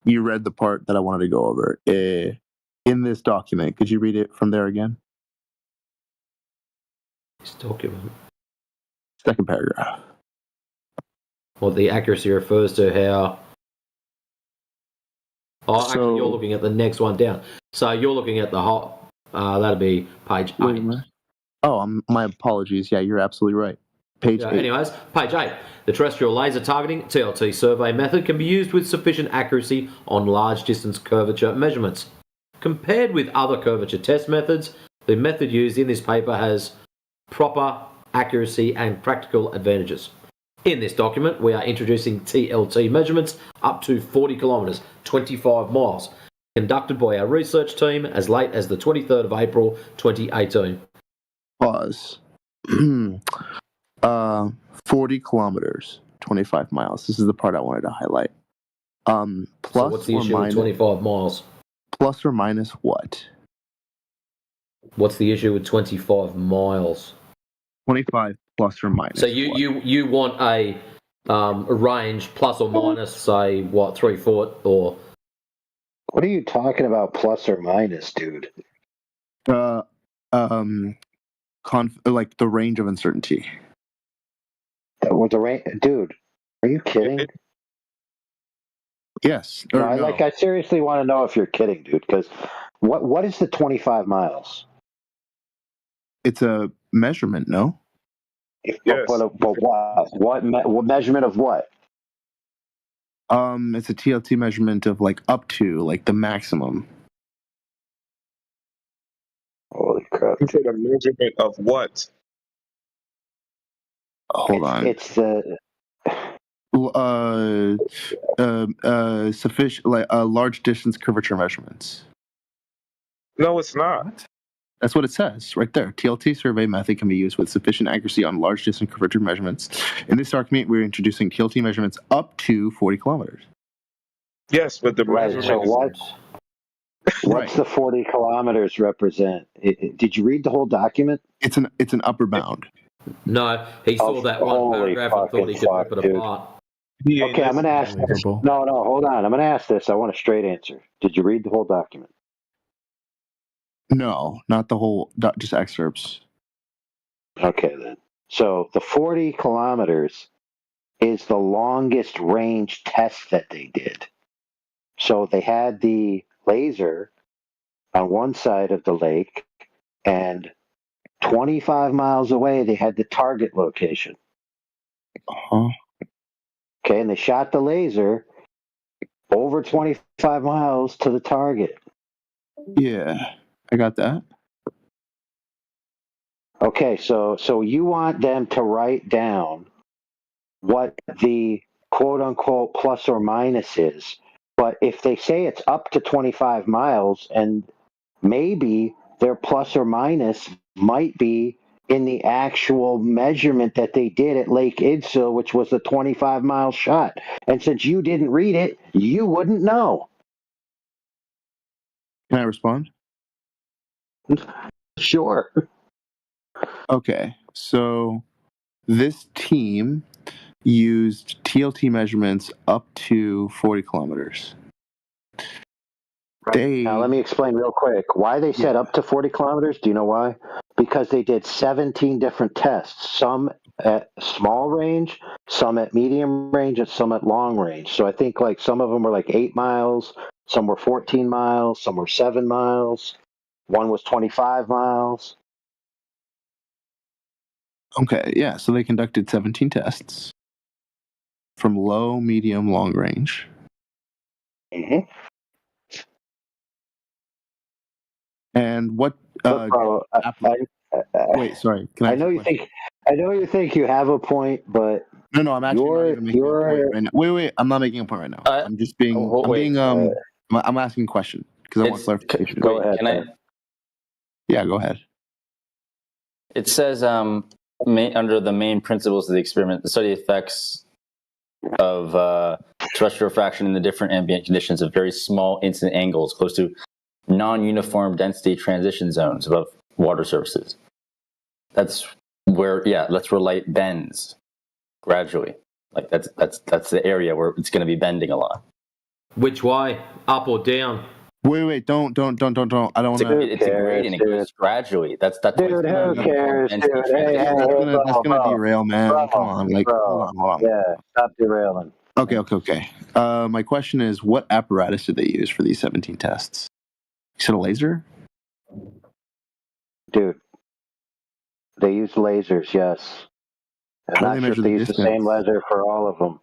you read the part that I wanted to go over. In this document, could you read it from there again? This document? Second paragraph. Well, the accuracy refers to how... actually, you're looking at the next one down. So you're looking at the whole... that'll be page 8. Oh, my apologies. Yeah, you're absolutely right. Page 8. Anyways, page 8. The terrestrial laser targeting TLT survey method can be used with sufficient accuracy on large distance curvature measurements. Compared with other curvature test methods, the method used in this paper has proper accuracy and practical advantages. In this document, we are introducing TLT measurements up to 40 kilometres, 25 miles, conducted by our research team as late as the 23rd of April 2018. Pause. 40 kilometers, 25 miles. This is the part I wanted to highlight. Plus so what's the issue with 25 miles? Plus or minus what? What's the issue with 25 miles? 25 plus or minus. So you want a range plus or minus, say, 3 foot or... What are you talking about plus or minus, dude? The range of uncertainty. With the range, dude, are you kidding? Yes. No, I seriously want to know if you're kidding, dude, because what is the 25 miles? It's a measurement, no? Yes. But what? What measurement of what? It's a TLT measurement of like up to like the maximum. Holy crap! You said a measurement of what? Hold on. It's the Sufficient like large distance curvature measurements. No, it's not. What? That's what it says right there. TLT survey method can be used with sufficient accuracy on large distance curvature measurements. In this document, we're introducing TLT measurements up to 40 kilometers. Yes, but the right. measurement So is what's Right. the 40 kilometers represent? Did you read the whole document? It's an upper bound. No, he saw that one Holy paragraph and thought he could rip it dude. apart. he ain't Okay, I'm going to listening. ask this. Unbelievable. No, hold on. I'm going to ask this. I want a straight answer. Did you read the whole document? No, not the whole, just excerpts. Okay, then. So the 40 kilometers is the longest range test that they did. So they had the laser on one side of the lake, and 25 miles away, they had the target location. Uh-huh. Okay, and they shot the laser over 25 miles to the target. Yeah, I got that. Okay, so you want them to write down what the quote unquote plus or minus is. But if they say it's up to 25 miles, and maybe their plus or minus might be in the actual measurement that they did at Lake Idsil, which was the 25-mile shot. And since you didn't read it, you wouldn't know. Can I respond? Sure. Okay, so this team used TLT measurements up to 40 kilometers. Now, let me explain real quick why they said up to 40 kilometers. Do you know why? Because they did 17 different tests, some at small range, some at medium range, and some at long range. So I think like some of them were like 8 miles, some were 14 miles, some were 7 miles, one was 25 miles. Okay, yeah, so they conducted 17 tests from low, medium, long range. Mm-hmm. And what? Look, bro, Wait, sorry. Can I? I know you think. I know you think you have a point, but No, I'm actually not even making a point right now. Wait, I'm not making a point right now. I'm just being. I'm asking a question because I want clarification. Go ahead. Can I? Yeah, go ahead. It says under the main principles of the experiment, the study effects of terrestrial refraction in the different ambient conditions of very small incident angles close to non-uniform density transition zones above water surfaces. That's where light bends gradually. Like that's the area where it's going to be bending a lot. Which way? Up or down? Wait! Don't! I don't want to. It's a gradient. It goes gradually. That's Dude, who cares, dude? Hey, That's gonna derail, man. Bro, Come on, hold on. Yeah, stop derailing. Okay. My question is, what apparatus did they use for these 17 tests? You said a laser? Dude, they use lasers, yes. I'm not sure if they use the same laser for all of them.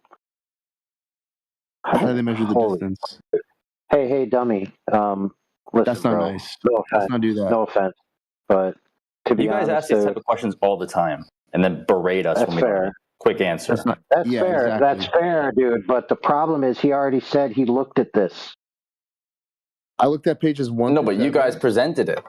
How do they measure the distance? Hey, dummy. Listen, that's not bro. nice. No offense. Let's not do that. No offense. But to be honest, you guys ask these type of questions all the time and then berate us when we don't have a quick answer. That's fair. Exactly. That's fair, dude. But the problem is he already said he looked at this. I looked at pages 1. No, but you guys presented it.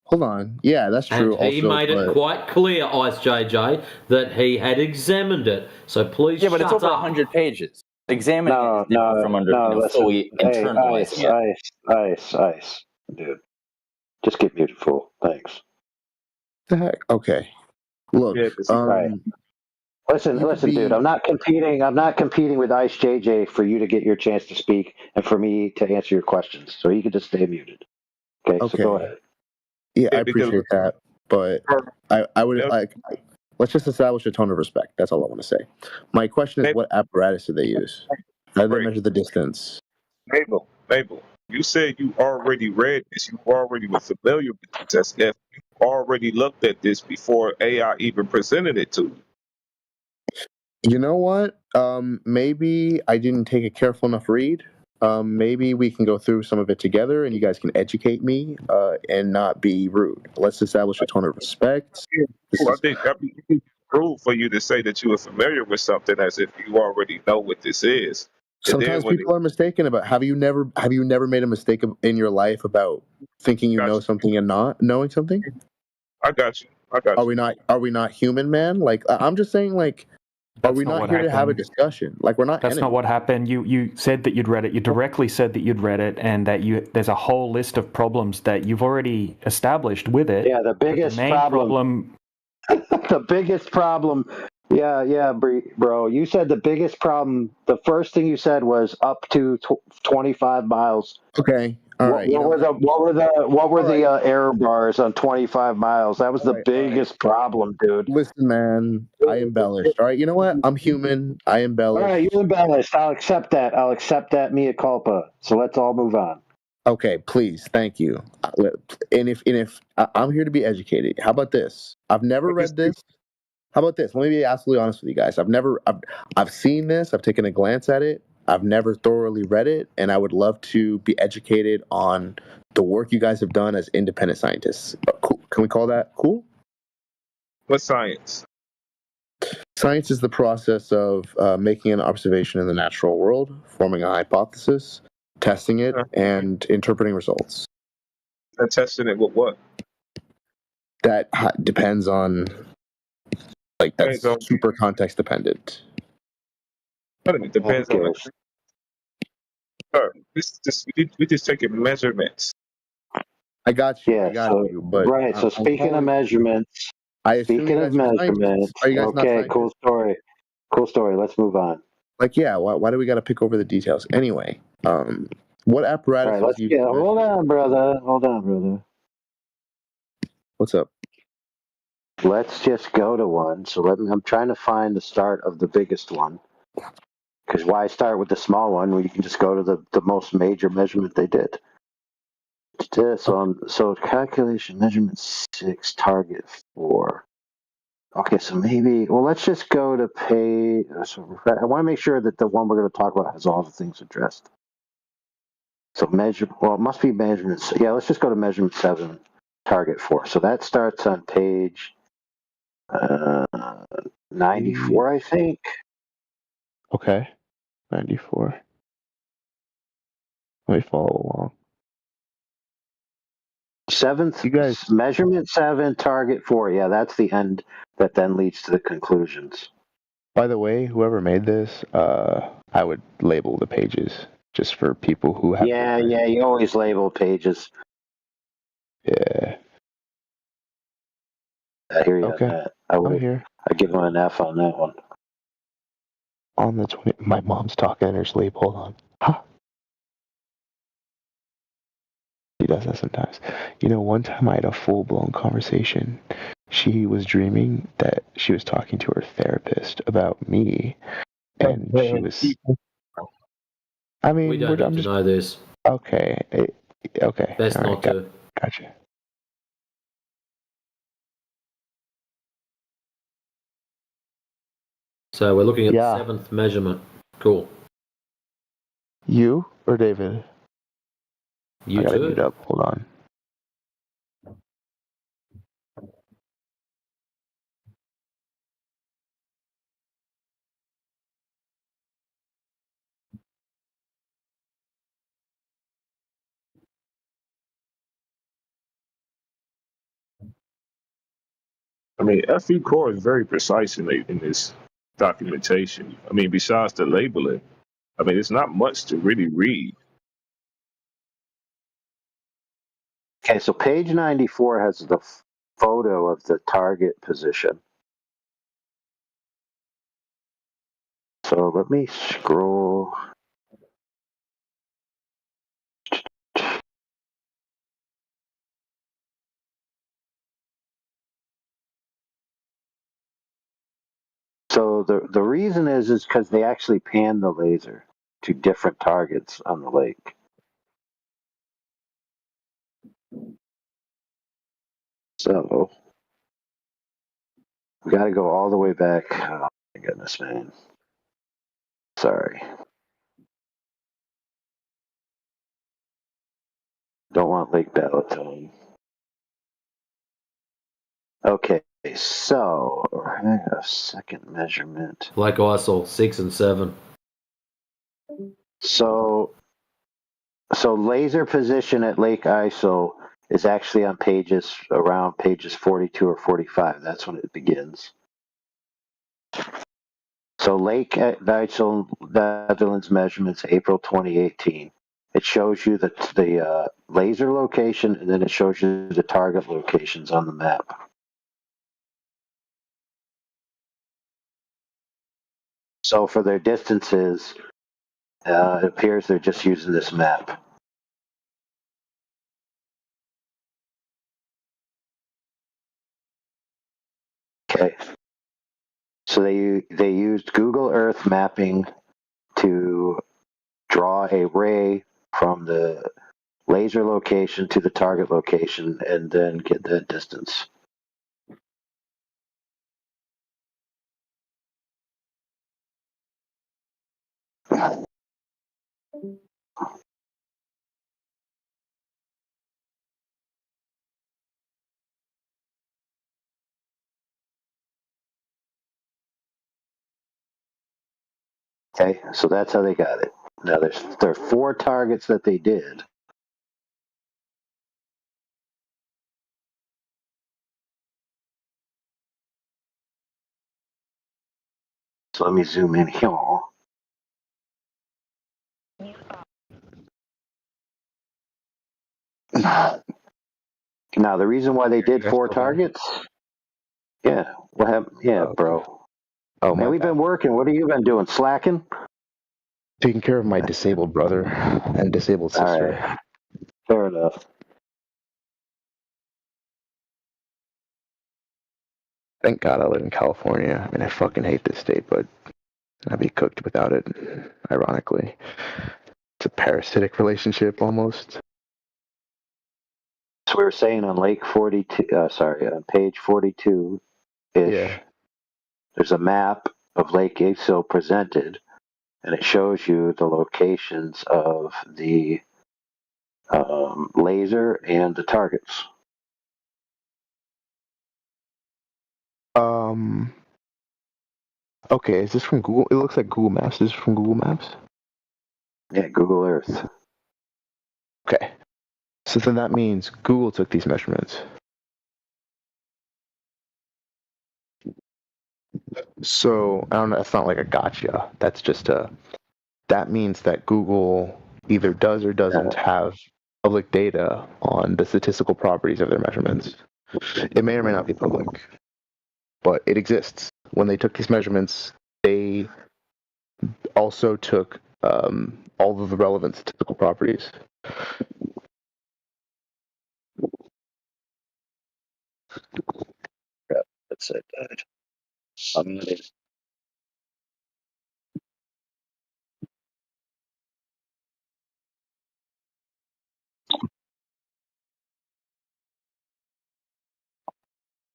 Hold on. Yeah, that's true. And he made it quite clear, Ice JJ, that he had examined it. So please shut up. Yeah, but it's over 100 pages. Examining it is different from fully internalizing it. Ice. Dude. Just get muted, fool. Thanks. The heck? Okay. Look, Listen, dude. I'm not competing with Ice JJ for you to get your chance to speak and for me to answer your questions. So you can just stay muted. Okay. So go ahead. Yeah, I appreciate that, but I would let's just establish a tone of respect. That's all I want to say. My question is, what apparatus did they use? How did they measure the distance? Mabel, you said you already read this. You already were familiar with this as if you already looked at this before AI even presented it to you. You know what? Maybe I didn't take a careful enough read. Maybe we can go through some of it together, and you guys can educate me and not be rude. Let's establish a tone of respect. I think that'd be rude for you to say that you are familiar with something as if you already know what this is. Sometimes people are mistaken about. Have you never made a mistake in your life about thinking you know something and not knowing something? I got you. Are we not human, man? Like I'm just saying, like, are we not here to have a discussion? Like, we're not. That's not what happened. You said that you'd read it. You directly said that you'd read it, and that there's a whole list of problems that you've already established with it. Yeah, the biggest problem. The biggest problem. Yeah, bro. You said the biggest problem. The first thing you said was up to 25 miles. Okay. All right. What were the error bars on 25 miles? That was the biggest problem, dude. Listen, man, I embellished. All right, you know what? I'm human. I embellished. All right, you embellished. I'll accept that mea culpa. So let's all move on. Okay, please, thank you. And if I'm here to be educated, how about this? I've never read this. How about this? Let me be absolutely honest with you guys. I've seen this. I've taken a glance at it. I've never thoroughly read it, and I would love to be educated on the work you guys have done as independent scientists. Cool. Can we call that cool? What science? Science is the process of making an observation in the natural world, forming a hypothesis, testing it, and interpreting results. And testing it with what? That depends on, like, that's super context dependent. It depends on. We just taking measurements. I got you. Yeah, I got you. But right. So speaking of measurements, speaking of measurements, are you guys okay? Cool story. Cool story. Let's move on. Like, yeah. Why do we got to pick over the details anyway? What apparatus? All right, hold on, brother. What's up? Let's just go to one. So I'm trying to find the start of the biggest one. Because why start with the small one when you can just go to the most major measurement they did? So calculation measurement 6, target 4. Okay, so let's just go to page. I want to make sure that the one we're going to talk about has all the things addressed. So it must be measurements. Yeah, let's just go to measurement 7, target 4. So that starts on page 94, I think. Okay, 94. Let me follow along. Measurement 7, target 4. Yeah, that's the end that then leads to the conclusions. By the way, whoever made this, I would label the pages just for people who have. Yeah, you always label pages. Yeah. I hear you on that. I give him an F on that one. On the 20, my mom's talking in her sleep. Hold on. Huh? She does that sometimes. You know, one time I had a full-blown conversation. She was dreaming that she was talking to her therapist about me, and she was. I mean, we don't need to know this. Okay. Okay. Best not to. Gotcha. So we're looking at the 7th measurement. Cool. You or David? You I gotta too. mute up. Hold on. I mean, FE Core is very precise in this documentation. I mean, besides the labeling, I mean, it's not much to really read. Okay, so page 94 has the photo of the target position. So let me scroll. So the reason is because they actually pan the laser to different targets on the lake. So we got to go all the way back. Oh my goodness, man. Sorry. Don't want Lake Balaton. Okay, so a second measurement. Like ISIL 6 and 7. So laser position at Lake ISO is actually on around pages 42 or 45. That's when it begins. So Lake ISO Netherlands measurements, April 2018. It shows you the laser location, and then it shows you the target locations on the map. So for their distances, it appears they're just using this map. Okay. So they used Google Earth mapping to draw a ray from the laser location to the target location and then get that distance. Okay, so that's how they got it. Now there are 4 targets that they did. So let me zoom in here. Now the reason why they did 4 targets, yeah, what happened? Yeah, bro. Oh Man, we've been working. What have you been doing? Slacking? taking care of my disabled brother and disabled All sister. right. Fair enough. Thank God I live in California. I mean, I fucking hate this state, but I'd be cooked without it, ironically. It's a parasitic relationship almost. So we were saying on on page 42-ish, Yeah. there's a map of Lake Iso presented, and it shows you the locations of the laser and the targets. Okay, is this from Google? It looks like Google Maps. Is this from Google Maps? Yeah, Google Earth. Okay. So then that means Google took these measurements. So I don't know. That's not like a gotcha. That's just that means that Google either does or doesn't have public data on the statistical properties of their measurements. It may or may not be public, but it exists. When they took these measurements, they also took all of the relevant statistical properties. That's it. I'm gonna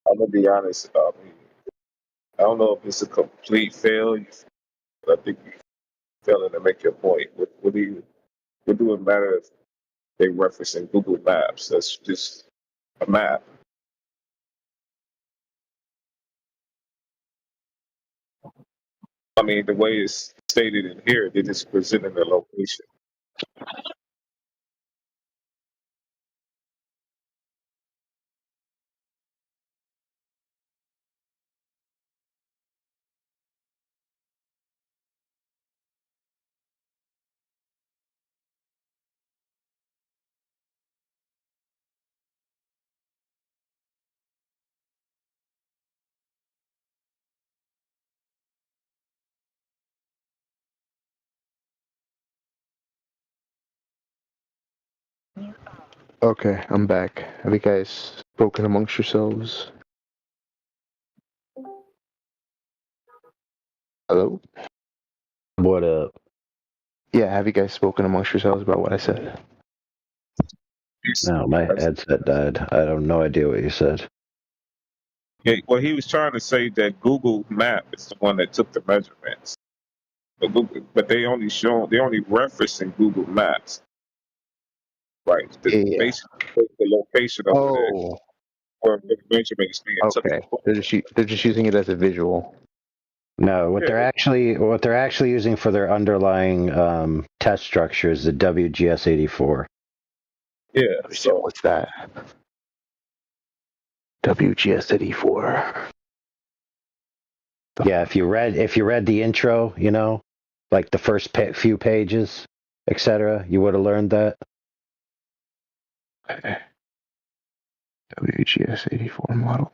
I'm gonna be honest. I don't know if it's a complete failure, but I think you're failing to make your point. What do it matter if they referencing Google Maps? That's just a map. I mean, the way it's stated in here, they just presenting the location. Okay, I'm back. Have you guys spoken amongst yourselves? Hello? What up? Yeah, have you guys spoken amongst yourselves about what I said? No, my headset died. I have no idea what you said. Yeah, well, he was trying to say that Google Map is the one that took the measurements, but they only referencing Google Maps, right? Yeah. Basically the location of Oh, where the measurement is being taken. okay. They're just using it as a visual. No, what Yeah, they're actually using for their underlying test structure is the WGS84. yeah. So what's that? WGS84. Yeah, if you read the intro, like the first few pages, etc., you would have learned that. Okay. WGS84 model.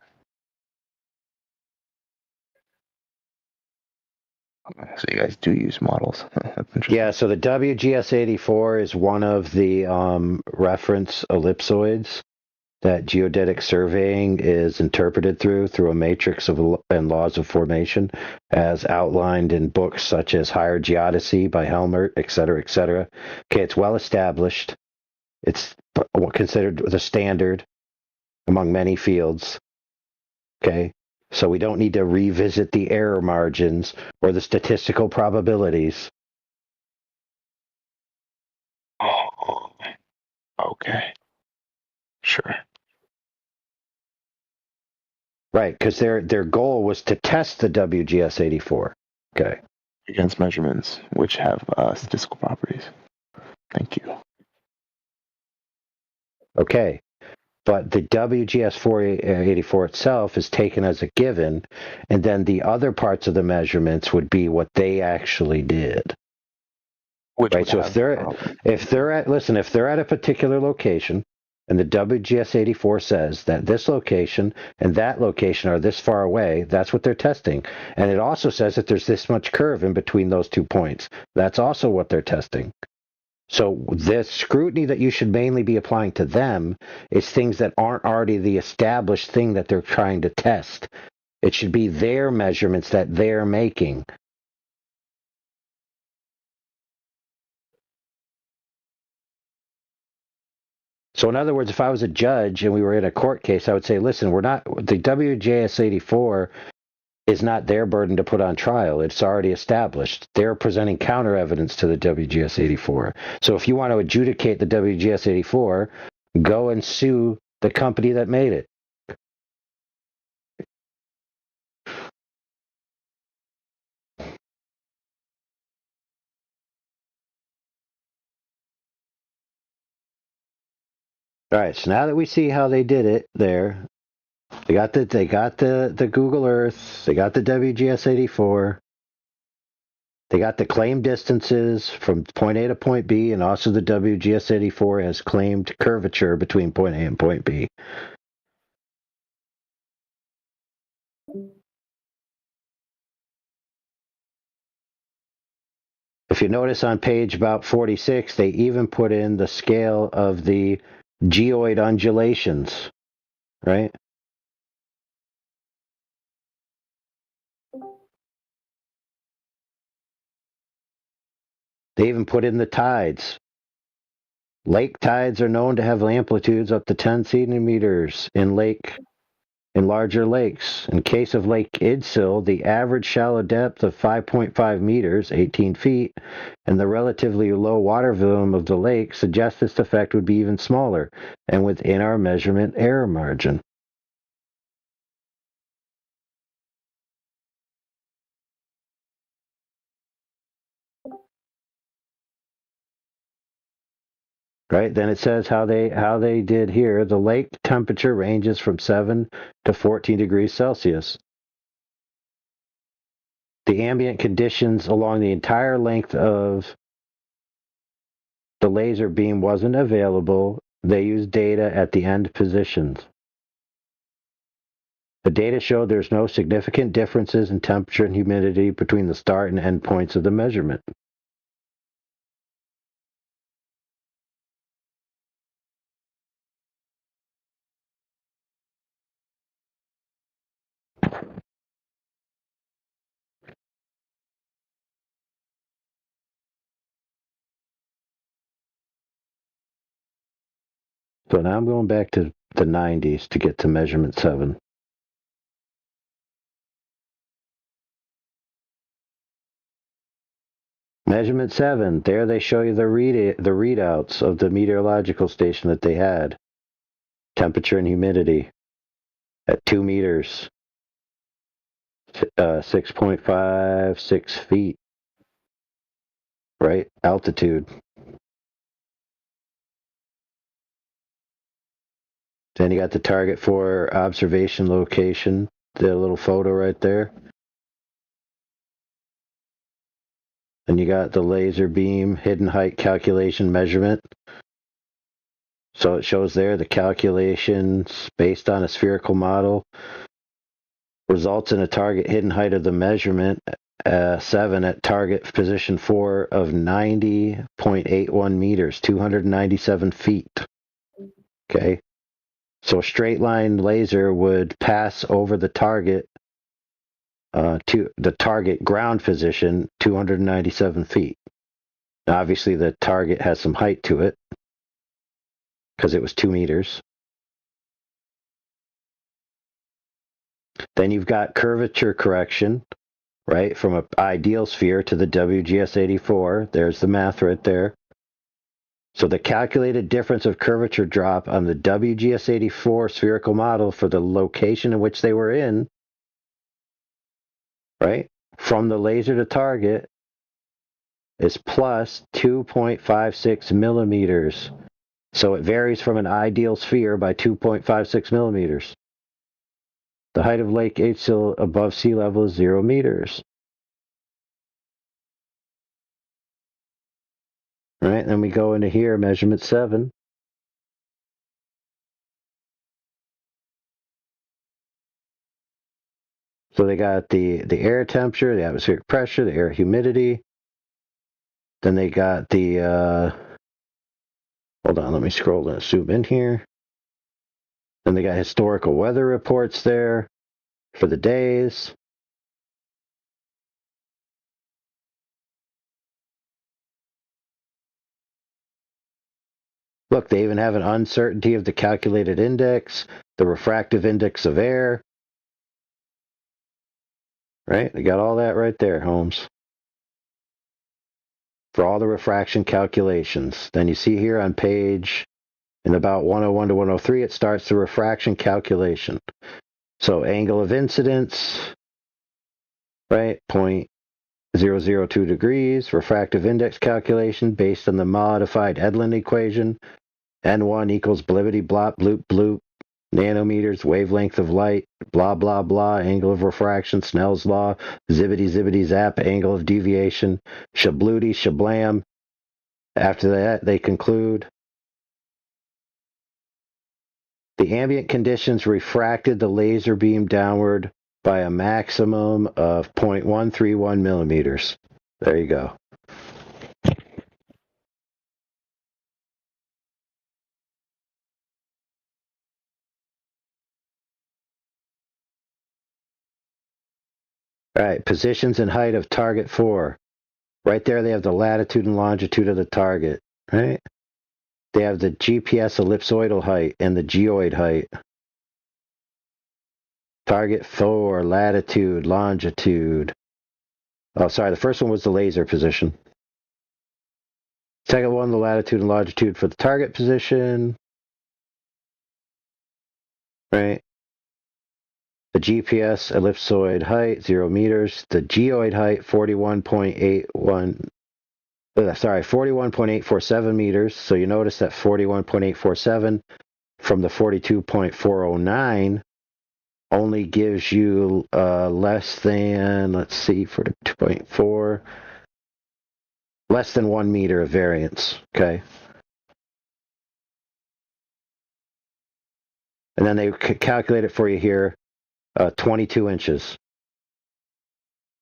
So you guys do use models. That's interesting. Yeah, so the WGS84 is one of the reference ellipsoids that geodetic surveying is interpreted through a matrix and laws of formation, as outlined in books such as Higher Geodesy by Helmert, et cetera, et cetera. Okay, it's well established. It's considered the standard among many fields. Okay, so we don't need to revisit the error margins or the statistical probabilities. Oh, okay. Sure. Right, because their goal was to test the WGS84. Okay. Against measurements which have statistical properties. Thank you. Okay. But the WGS484 itself is taken as a given, and then the other parts of the measurements would be what they actually did. Which right. So if they're at a particular location, and the WGS84 says that this location and that location are this far away, that's what they're testing. And it also says that there's this much curve in between those 2 points. That's also what they're testing. So the scrutiny that you should mainly be applying to them is things that aren't already the established thing that they're trying to test. It should be their measurements that they're making. So in other words, if I was a judge and we were in a court case, I would say, listen, the WJS84 is not their burden to put on trial. It's already established. They're presenting counter evidence to the WGS84. So if you want to adjudicate the WGS84, go and sue the company that made it. All right, so now that we see how they did it there, they got the Google Earth, they got the WGS84, they got the claimed distances from point A to point B, and also the WGS84 has claimed curvature between point A and point B. If you notice on page about 46, they even put in the scale of the geoid undulations, right? They even put in the tides. Lake tides are known to have amplitudes up to 10 centimeters in larger lakes. In case of Lake Idsil, the average shallow depth of 5.5 meters, 18 feet, and the relatively low water volume of the lake suggests this effect would be even smaller and within our measurement error margin. Right, then it says how they did here. The lake temperature ranges from 7 to 14 degrees Celsius. The ambient conditions along the entire length of the laser beam wasn't available. They used data at the end positions. The data showed there's no significant differences in temperature and humidity between the start and end points of the measurement. So now I'm going back to the 90s to get to measurement 7. Measurement 7. There they show you the readouts of the meteorological station that they had. Temperature and humidity at 2 meters, 6.56 feet, right? Altitude. Then you got the target for observation location, the little photo right there. And you got the laser beam, hidden height calculation measurement. So it shows there the calculations based on a spherical model results in a target hidden height of the measurement 7 at target position 4 of 90.81 meters, 297 feet. Okay. So a straight line laser would pass over the target to the target ground position 297 feet. Now, obviously, the target has some height to it because it was 2 meters. Then you've got curvature correction, right, from an ideal sphere to the WGS 84. There's the math right there. So the calculated difference of curvature drop on the WGS 84 spherical model for the location in which they were in, right, from the laser to target is plus 2.56 millimeters. So it varies from an ideal sphere by 2.56 millimeters. The height of Lake Eitzel above sea level is 0 meters. All right, then we go into here, measurement 7. So they got the air temperature, the atmospheric pressure, the air humidity. Then they got the, hold on, let me scroll and zoom in here. Then they got historical weather reports there for the days. Look, they even have an uncertainty of the calculated index, the refractive index of air. Right? They got all that right there, Holmes. For all the refraction calculations. Then you see here on page, in about 101 to 103, it starts the refraction calculation. So angle of incidence, right, 0.002 degrees, refractive index calculation based on the modified Edlund equation, N1 equals blibbity blop bloop bloop, nanometers, wavelength of light, blah blah blah, angle of refraction, Snell's law, zibbity zibbity zap, angle of deviation, shabloody shablam. After that, they conclude the ambient conditions refracted the laser beam downward by a maximum of 0.131 millimeters. There you go. All right, positions and height of target 4. Right there, they have the latitude and longitude of the target, right? They have the GPS ellipsoidal height and the geoid height. Target 4, latitude, longitude. Oh, sorry, the first one was the laser position. Second one, the latitude and longitude for the target position. Right? The GPS ellipsoid height, 0 meters. The geoid height, 41.847 meters. So you notice that 41.847 from the 42.409 only gives you less than, let's see, for the 2.4, less than 1 meter of variance, okay? And then they calculate it for you here, 22 inches.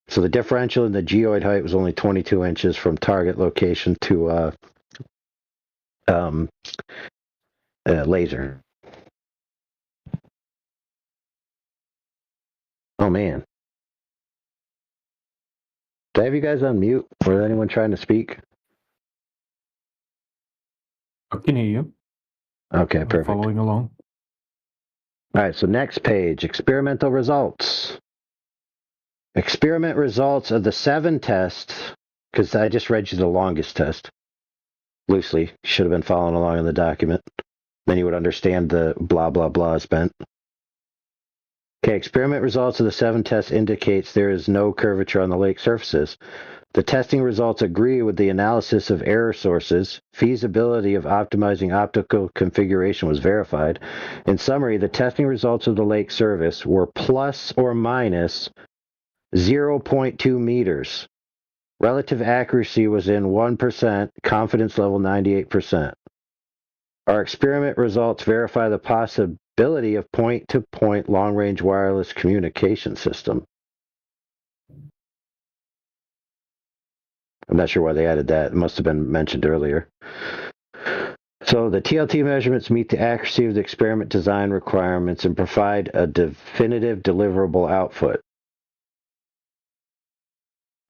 So the differential in the geoid height was only 22 inches from target location to laser. Oh man. Did I have you guys on mute? Or is anyone trying to speak? I can hear you. Okay, I'm perfect. following along. All right, so next page, experimental results. Experiment results of the 7 tests because I just read you the longest test. Loosely. Should have been following along in the document. Then you would understand the blah, blah, blah spent. Okay, experiment results of the 7 tests indicates there is no curvature on the lake surfaces. The testing results agree with the analysis of error sources. Feasibility of optimizing optical configuration was verified. In summary, the testing results of the lake surface were plus or minus 0.2 meters. Relative accuracy was in 1%, confidence level 98%. Our experiment results verify the possibility of point-to-point long-range wireless communication system. I'm not sure why they added that. It must have been mentioned earlier. So the TLT measurements meet the accuracy of the experiment design requirements and provide a definitive deliverable output.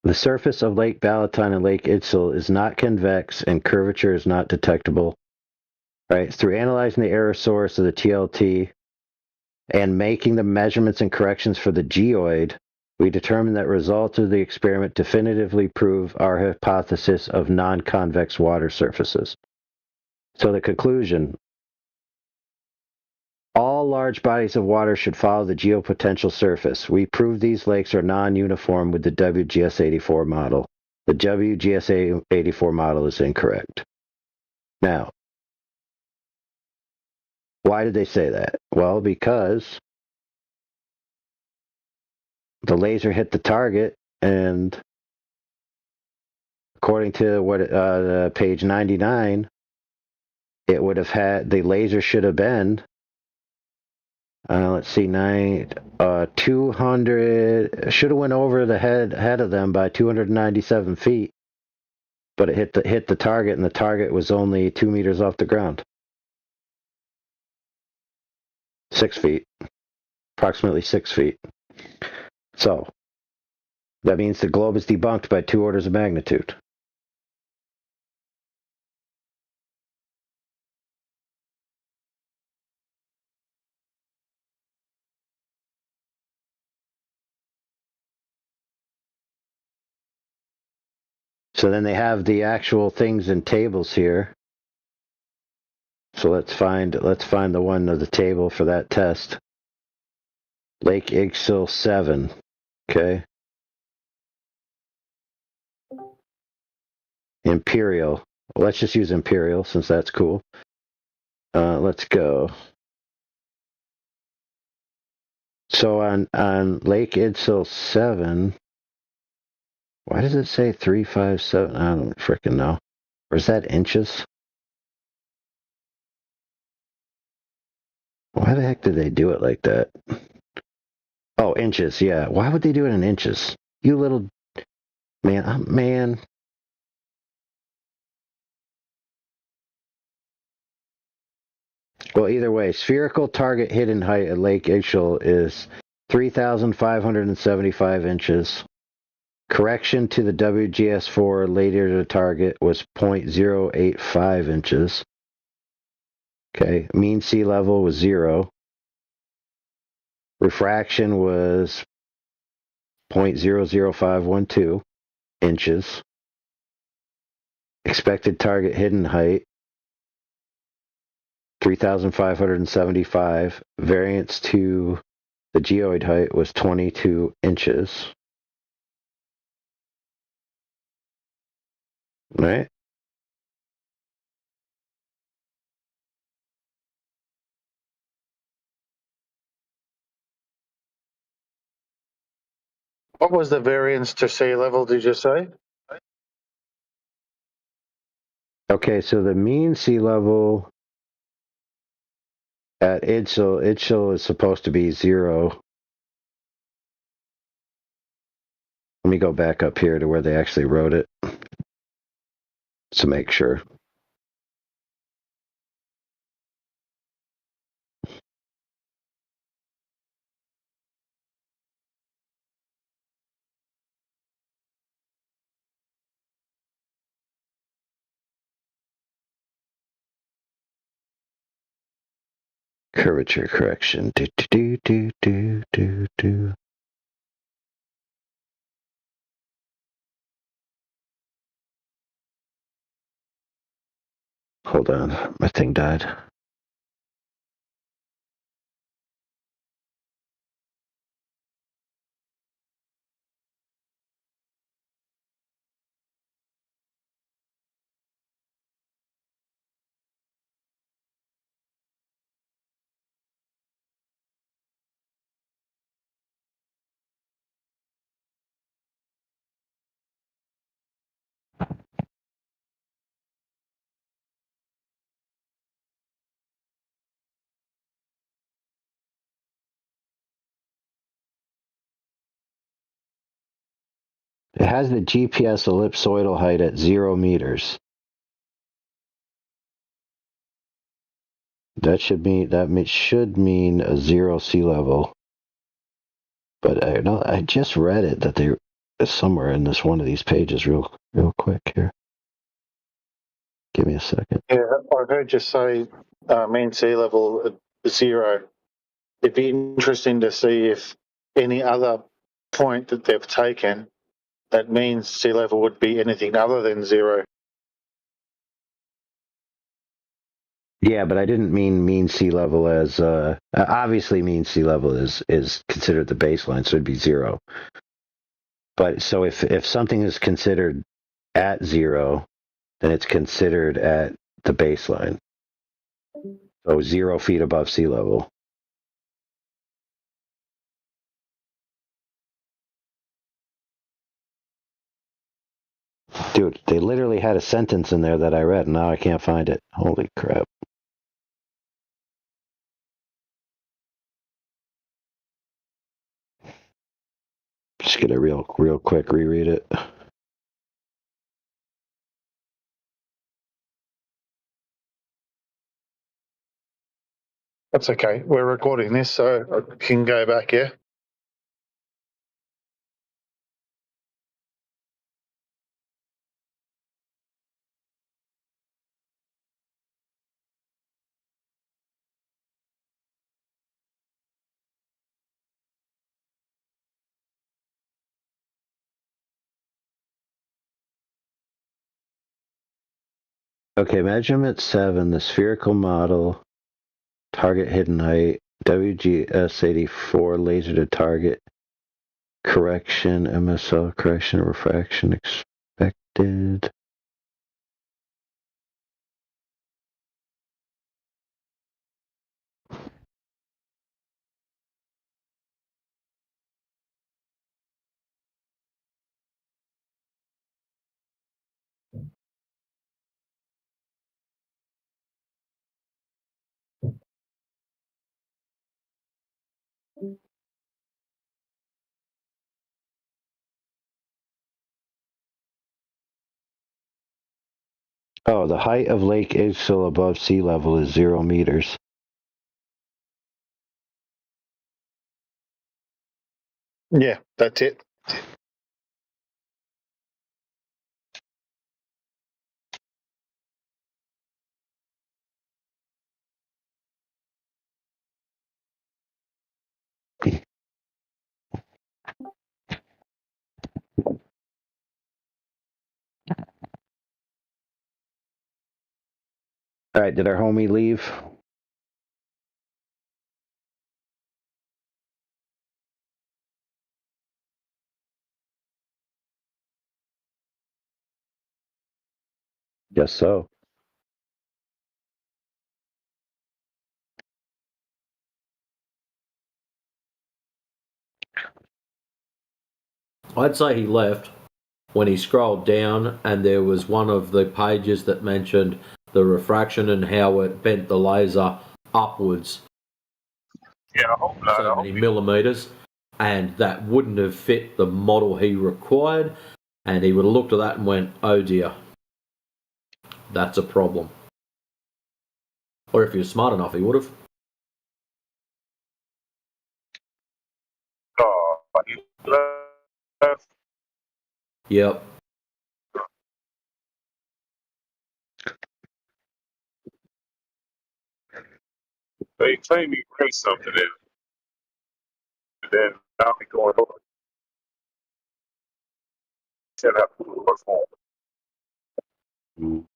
The surface of Lake Balaton and Lake Itzel is not convex and curvature is not detectable. Right? Through analyzing the error source of the TLT and making the measurements and corrections for the geoid, we determined that results of the experiment definitively prove our hypothesis of non-convex water surfaces. So the conclusion, all large bodies of water should follow the geopotential surface. We proved these lakes are non-uniform with the WGS-84 model. The WGS-84 model is incorrect. Now, why did they say that? Well, because the laser hit the target, and according to what page 99, it would have had, the laser should have been, let's see, 200, should have went over the head of them by 297 feet, but it hit the target, and the target was only 2 meters off the ground. 6 feet, approximately 6 feet. So that means the globe is debunked by 2 orders of magnitude. So then they have the actual things in tables here. So let's find the one of the table for that test. Lake Igsil 7. Okay. Imperial. Well, let's just use Imperial since that's cool. Let's go. So on Lake Igsil 7, why does it say 357? I don't frickin' know. Or is that inches? Why the heck did they do it like that? Oh, inches, yeah. Why would they do it in inches? You little man, man. Well, either way, spherical target hidden height at Lake Igsil is 3,575 inches. Correction to the WGS4 later to target was 0.085 inches. Okay, mean sea level was 0. Refraction was 0.00512 inches. Expected target hidden height 3,575. Variance to the geoid height was 22 inches. Right? What was the variance to sea level, did you say? Okay, so the mean sea level at Itzel is supposed to be 0. Let me go back up here to where they actually wrote it to make sure. Curvature correction. Do, do, do, do, do, do. Hold on, my thing died. It has the GPS ellipsoidal height at 0 meters. That should mean a 0 sea level. But I know I just read it that they somewhere in this one of these pages real quick here. Give me a second. Yeah, I heard you say mean sea level at 0. It'd be interesting to see if any other point that they've taken that means sea level would be anything other than 0. Yeah, but I didn't mean sea level as obviously mean sea level is considered the baseline, so it'd be 0. But so if something is considered at 0, then it's considered at the baseline. So 0 feet above sea level. Dude, they literally had a sentence in there that I read, and now I can't find it. Holy crap. Just gonna real quick reread it. That's okay. We're recording this, so I can go back, yeah? Okay, measurement 7, the spherical model, target hidden height, WGS84 laser to target, correction, MSL correction, refraction expected. Oh, the height of Lake Isil above sea level is 0 meters. Yeah, that's it. All right, did our homie leave? Guess so. I'd say he left when he scrolled down, and there was one of the pages that mentioned the refraction and how it bent the laser upwards Yeah, I hope not. so I many hope millimeters, and that wouldn't have fit the model he required, and he would have looked at that and went, oh dear, that's a problem. Or if he was smart enough, he would have. he left. Yep. They claim he print something in, and then now he going over. Said I have to work for him.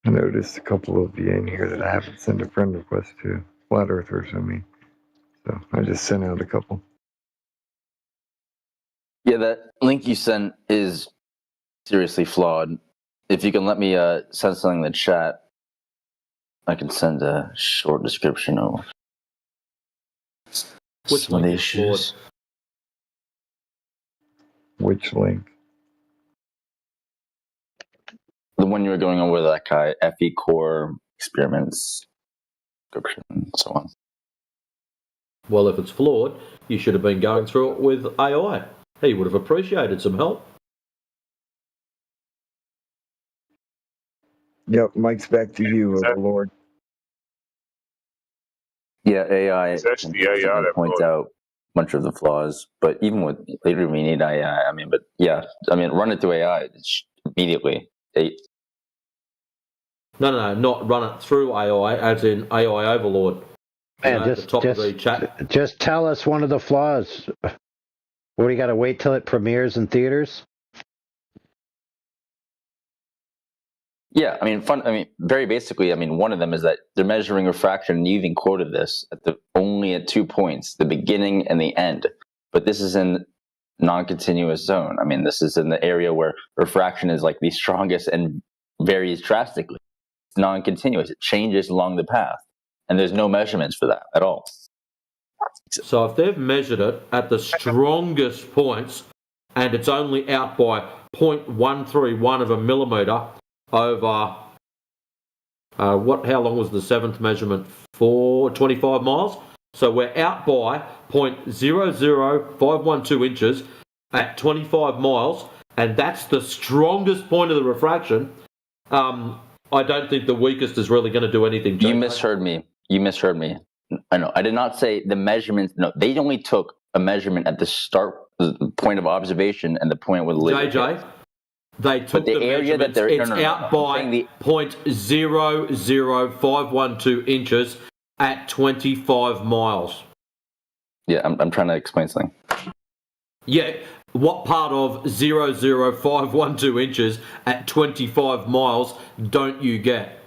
I noticed a couple of you in here that I haven't sent a friend request to. Flat Earthers, I mean. So I just sent out a couple. Yeah, that link you sent is seriously flawed. If you can let me send something in the chat, I can send a short description of Which some of link the is flawed? issues. Which link? The one you were going over, that guy, FE core experiments, description, and so on. Well, if it's flawed, you should have been going through it with AI. He would have appreciated some help. Yep, Mike's back to you, Is that- Overlord. Yeah, AI It's can actually AI certainly that point wrote it. out a bunch of the flaws, but even with later we need AI. I mean, but yeah, I mean, run it through AI immediately. No, not run it through AI, as in AI Overlord. Man, At the top of the chat. just tell us one of the flaws. What, do you got to wait till it premieres in theaters? Yeah, I mean, very basically, I mean, one of them is that they're measuring refraction, and you even quoted this only at 2 points, the beginning and the end. But this is in non-continuous zone. I mean, this is in the area where refraction is like the strongest and varies drastically. It's non-continuous; it changes along the path, and there's no measurements for that at all. So if they've measured it at the strongest points, and it's only out by 0.131 of a millimetre over how long was the seventh measurement for? 25 miles. So we're out by 0.00512 inches at 25 miles, and that's the strongest point of the refraction. I don't think the weakest is really going to do anything. You misheard me. I know. I did not say the measurements. No, they only took a measurement at the start, the point of observation, and the point where the laser JJ, hit. they took the area measurements. that It's out by 0.00512 inches at 25 miles. Yeah, I'm trying to explain something. Yeah, what part of 0.00512 inches at 25 miles don't you get?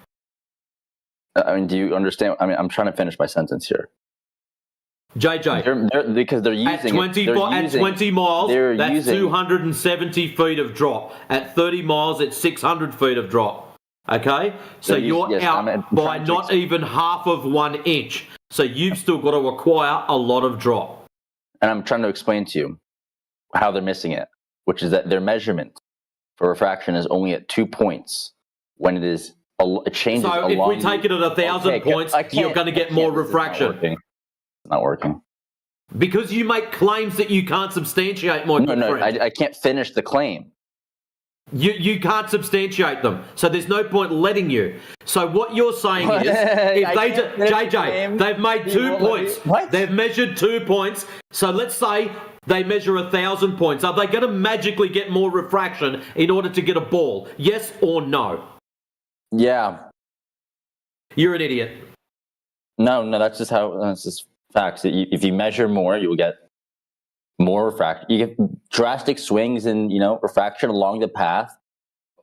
I mean, do you understand? I mean, I'm trying to finish my sentence here. JJ, because they're using at 20 miles, that's 270 feet of drop. At 30 miles, it's 600 feet of drop. Okay? So you're out by not even half of 1 inch. So you've still got to acquire a lot of drop. And I'm trying to explain to you how they're missing it, which is that their measurement for refraction is only at 2 points when it changes. So if we take it at 1,000 points, you're going to get more refraction. It's not working. Because you make claims that you can't substantiate, my good friend. I can't finish the claim. You can't substantiate them, so there's no point letting you. So what you're saying is, if they've made 2 points. What? They've measured 2 points. So let's say they measure 1,000 points. Are they going to magically get more refraction in order to get a ball? Yes or no? Yeah. You're an idiot. No, that's just facts. If you measure more, you will get more refraction. You get drastic swings in, refraction along the path,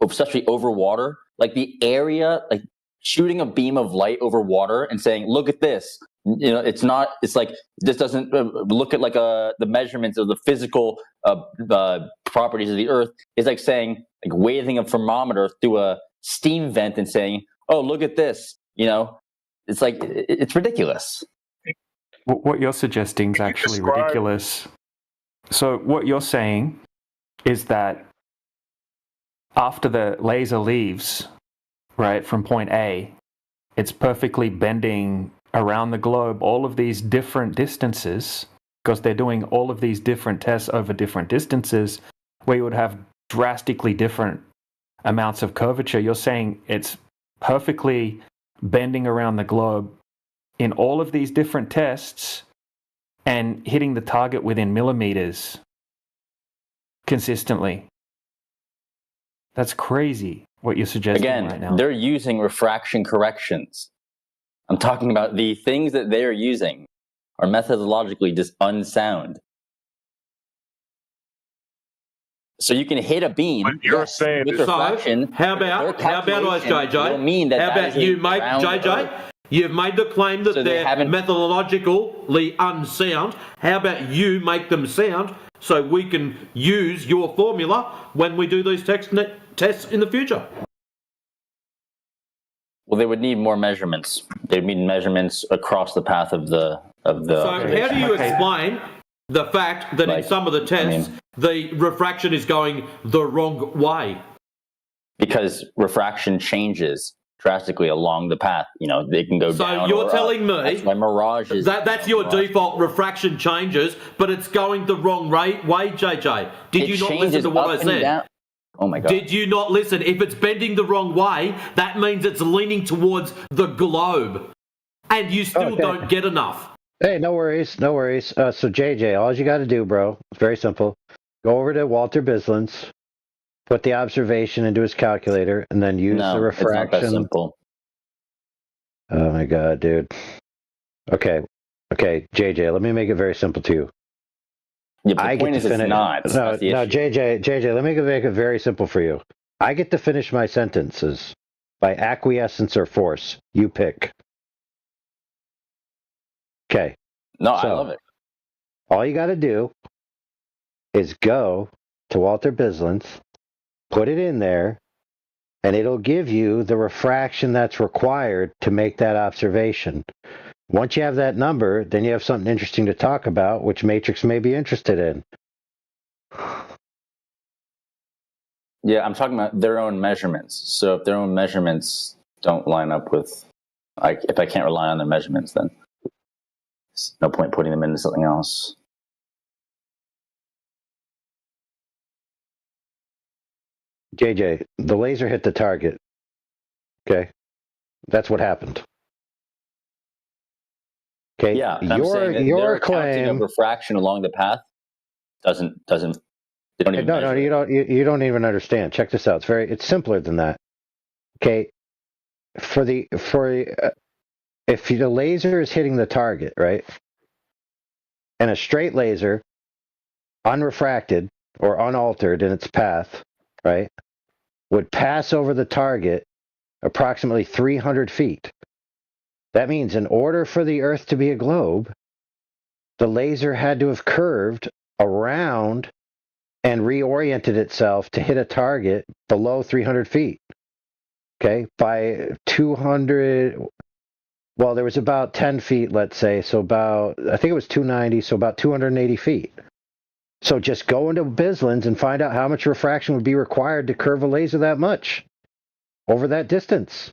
especially over water. Like the area, like shooting a beam of light over water and saying, "Look at this." It's not. It's like this doesn't look at like the measurements of the physical properties of the Earth. It's like saying, like waving a thermometer through a steam vent and saying, "Oh, look at this." It's like it's ridiculous. What you're suggesting is actually ridiculous. So what you're saying is that after the laser leaves, right, from point A, it's perfectly bending around the globe all of these different distances, because they're doing all of these different tests over different distances where you would have drastically different amounts of curvature. You're saying it's perfectly bending around the globe in all of these different tests and hitting the target within millimeters consistently. That's crazy what you're suggesting right now. Again, they're using refraction corrections. I'm talking about the things that they're using are methodologically just unsound. So you can hit a beam. But you're saying with that- refraction. So how about us, JJ? Will mean that how that about is a you make round JJ? Earth. You've made the claim that So they they're haven't- methodologically unsound. How about you make them sound so we can use your formula when we do these tests in the future? Well, they would need more measurements. They'd need measurements across the path of the. So how do you explain the fact that in some of the tests the refraction is going the wrong way? Because refraction changes drastically along the path. You know, they can go down. So you're telling me that's why mirages. That's your default refraction changes, but it's going the wrong way, JJ. Did you not listen to what I said? Oh my God. Did you not listen? If it's bending the wrong way, that means it's leaning towards the globe. And you still don't get enough. Hey, no worries, no worries. So JJ, all you got to do, bro, it's very simple. Go over to Walter Bislin's, put the observation into his calculator, and then use the refraction. It's not that simple. Oh my God, dude. Okay, JJ, let me make it very simple to you. Yeah, but the point is, it's not. No, JJ, let me make it very simple for you. I get to finish my sentences by acquiescence or force. You pick. Okay. No, I love it. All you got to do is go to Walter Bislin's, put it in there, and it'll give you the refraction that's required to make that observation. Once you have that number, then you have something interesting to talk about, which Matrix may be interested in. Yeah, I'm talking about their own measurements. So if their own measurements don't line up with, if I can't rely on their measurements, then there's no point putting them into something else. JJ, the laser hit the target. Okay? That's what happened. Okay, yeah, your claim of refraction along the path doesn't. They don't even no, you don't even understand. Check this out. It's simpler than that. Okay, if the laser is hitting the target, right, and a straight laser, unrefracted or unaltered in its path, right, would pass over the target approximately 300 feet. That means in order for the Earth to be a globe, the laser had to have curved around and reoriented itself to hit a target below 300 feet. Okay, by 200, well, there was about 10 feet, let's say, so I think it was 290, so about 280 feet. So just go into Bislin's and find out how much refraction would be required to curve a laser that much over that distance.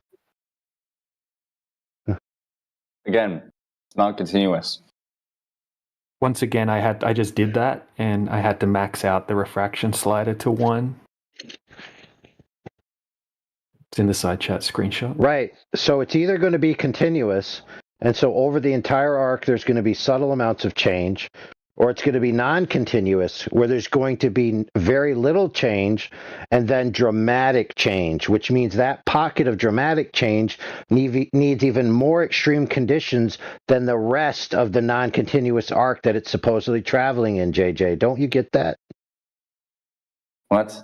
Again, it's not continuous. Once again, I just did that, and I had to max out the refraction slider to 1. It's in the side chat screenshot. Right. So it's either going to be continuous, and so over the entire arc there's going to be subtle amounts of change, or it's going to be non-continuous, where there's going to be very little change and then dramatic change, which means that pocket of dramatic change needs even more extreme conditions than the rest of the non-continuous arc that it's supposedly traveling in, JJ. Don't you get that? What?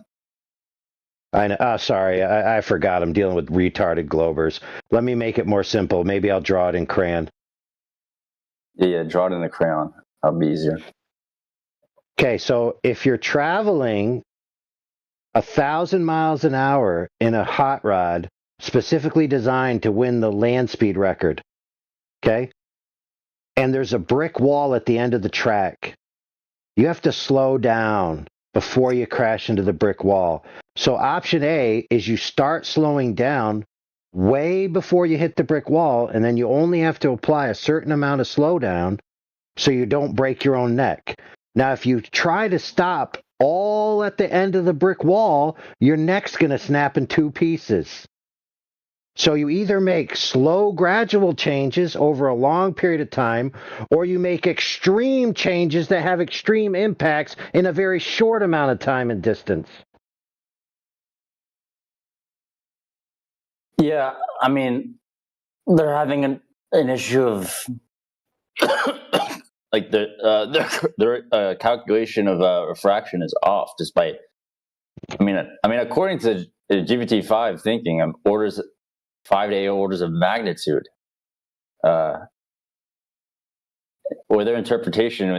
I know. Sorry, I forgot. I'm dealing with retarded globers. Let me make it more simple. Maybe I'll draw it in crayon. Yeah, draw it in the crayon. That'll be easier. Okay, so if you're traveling 1,000 miles an hour in a hot rod specifically designed to win the land speed record, okay, and there's a brick wall at the end of the track, you have to slow down before you crash into the brick wall. So option A is you start slowing down way before you hit the brick wall, and then you only have to apply a certain amount of slowdown so you don't break your own neck. Now, if you try to stop all at the end of the brick wall, your neck's going to snap in 2 pieces. So you either make slow, gradual changes over a long period of time, or you make extreme changes that have extreme impacts in a very short amount of time and distance. Yeah, I mean, they're having an issue of like their calculation of refraction is off, despite I mean, according to GPT-5 thinking, 5 to 8 orders of magnitude, or their interpretation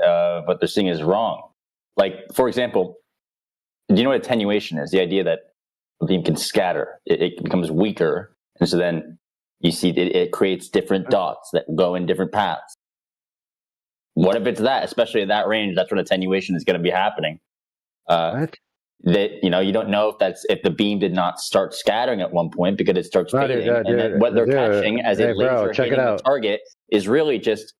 of what they're seeing is wrong. Like, for example, do you know what attenuation is? The idea that a beam can scatter. It becomes weaker, and so then you see it creates different dots that go in different paths. What if it's that, especially at that range? That's when attenuation is going to be happening. What? That, you don't know if the beam did not start scattering at one point because it starts fading, and then what they're catching as a laser hitting the target is really just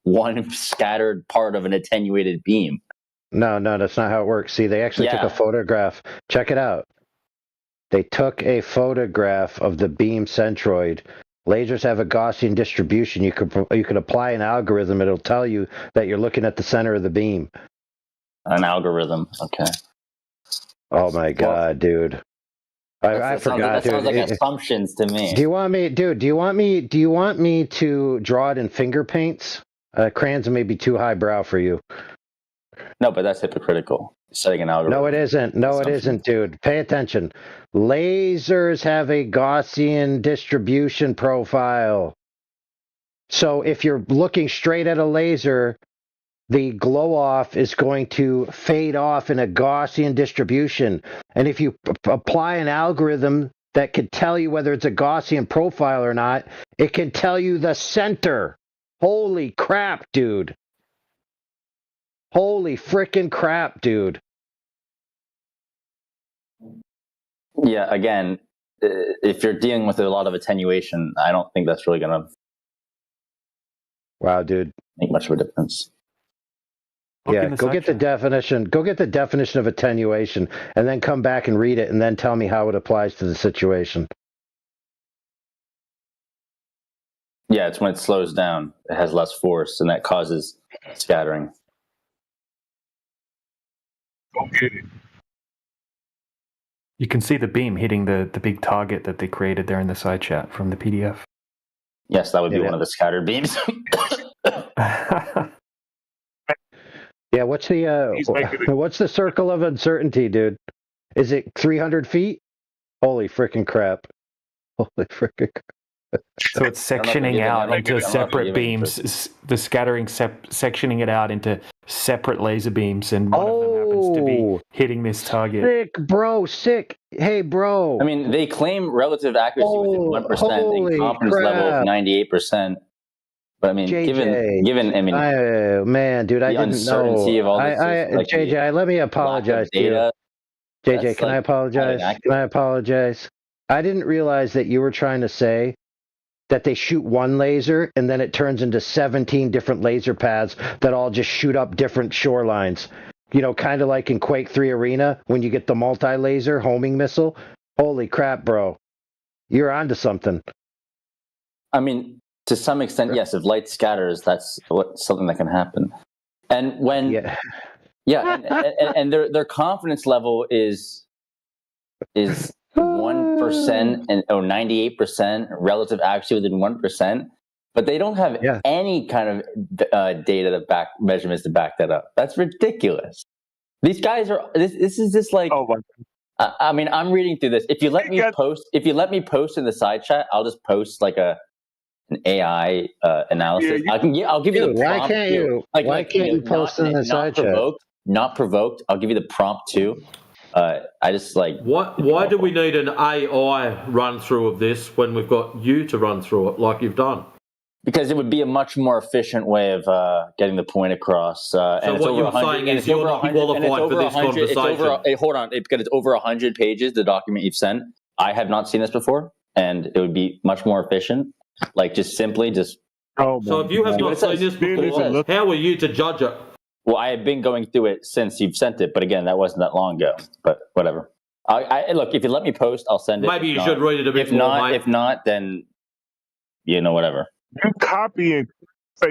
one scattered part of an attenuated beam. No, that's not how it works. See, they actually took a photograph. Check it out. They took a photograph of the beam centroid. Lasers have a Gaussian distribution. You could apply an algorithm. It'll tell you that you're looking at the center of the beam. An algorithm, okay. Oh my God, dude! I forgot. That sounds like assumptions to me. Do you want me to draw it in finger paints? Crayons may be too highbrow for you. No, but that's hypocritical. Setting an algorithm. No, it isn't. No, it isn't, dude. Pay attention. Lasers have a Gaussian distribution profile. So if you're looking straight at a laser, the glow off is going to fade off in a Gaussian distribution. And if you apply an algorithm that could tell you whether it's a Gaussian profile or not, it can tell you the center. Holy crap, dude. Holy frickin' crap, dude. Yeah, again, if you're dealing with a lot of attenuation, I don't think that's really going to make much of a difference. Yeah, go get the definition. Go get the definition of attenuation, and then come back and read it, and then tell me how it applies to the situation. Yeah, it's when it slows down. It has less force, and that causes scattering. Go get it. You can see the beam hitting the big target that they created there in the side chat from the PDF. Yes, that would be one of the scattered beams. Yeah, what's the circle of uncertainty, dude? Is it 300 feet? Holy frickin' crap. Holy frickin' crap. So it's sectioning out into separate beams, the scattering sectioning it out into separate laser beams, and one of them happens to be hitting this target. Sick, bro, sick. Hey, bro. I mean, they claim relative accuracy within 1% and confidence level of 98%. But I mean, given, I mean, man, dude, I didn't know. Of all this, JJ, let me apologize to you. JJ, can I apologize? Can I apologize? I didn't realize that you were trying to say that they shoot one laser and then it turns into 17 different laser paths that all just shoot up different shorelines. Kind of like in Quake 3 Arena when you get the multi-laser homing missile. Holy crap, bro. You're onto something. I mean, to some extent, yes, if light scatters, that's something that can happen. And when, and their confidence level is 1% or 98% relative accuracy within 1%, but they don't have any kind of data measurements to back that up. That's ridiculous. These guys are. This is just like. Oh my. I mean, I'm reading through this. If you let me post in the side chat, I'll just post like an AI analysis. I'll give you the prompt. Why can't you? Why can't you post in the side chat? Not provoked. I'll give you the prompt too. I just like. Why do we need an AI run through of this when we've got you to run through it like you've done? Because it would be a much more efficient way of getting the point across. So what you're saying is you're not qualified for this conversation. Hold on, because it's over 100 pages, the document you've sent. I have not seen this before, and it would be much more efficient. Like, just simply. So if you have not seen this before, how are you to judge it? Well, I have been going through it since you've sent it, but again, that wasn't that long ago. But whatever. Look, if you let me post, I'll send it. Maybe you should read it a bit more, mate. If not, then whatever.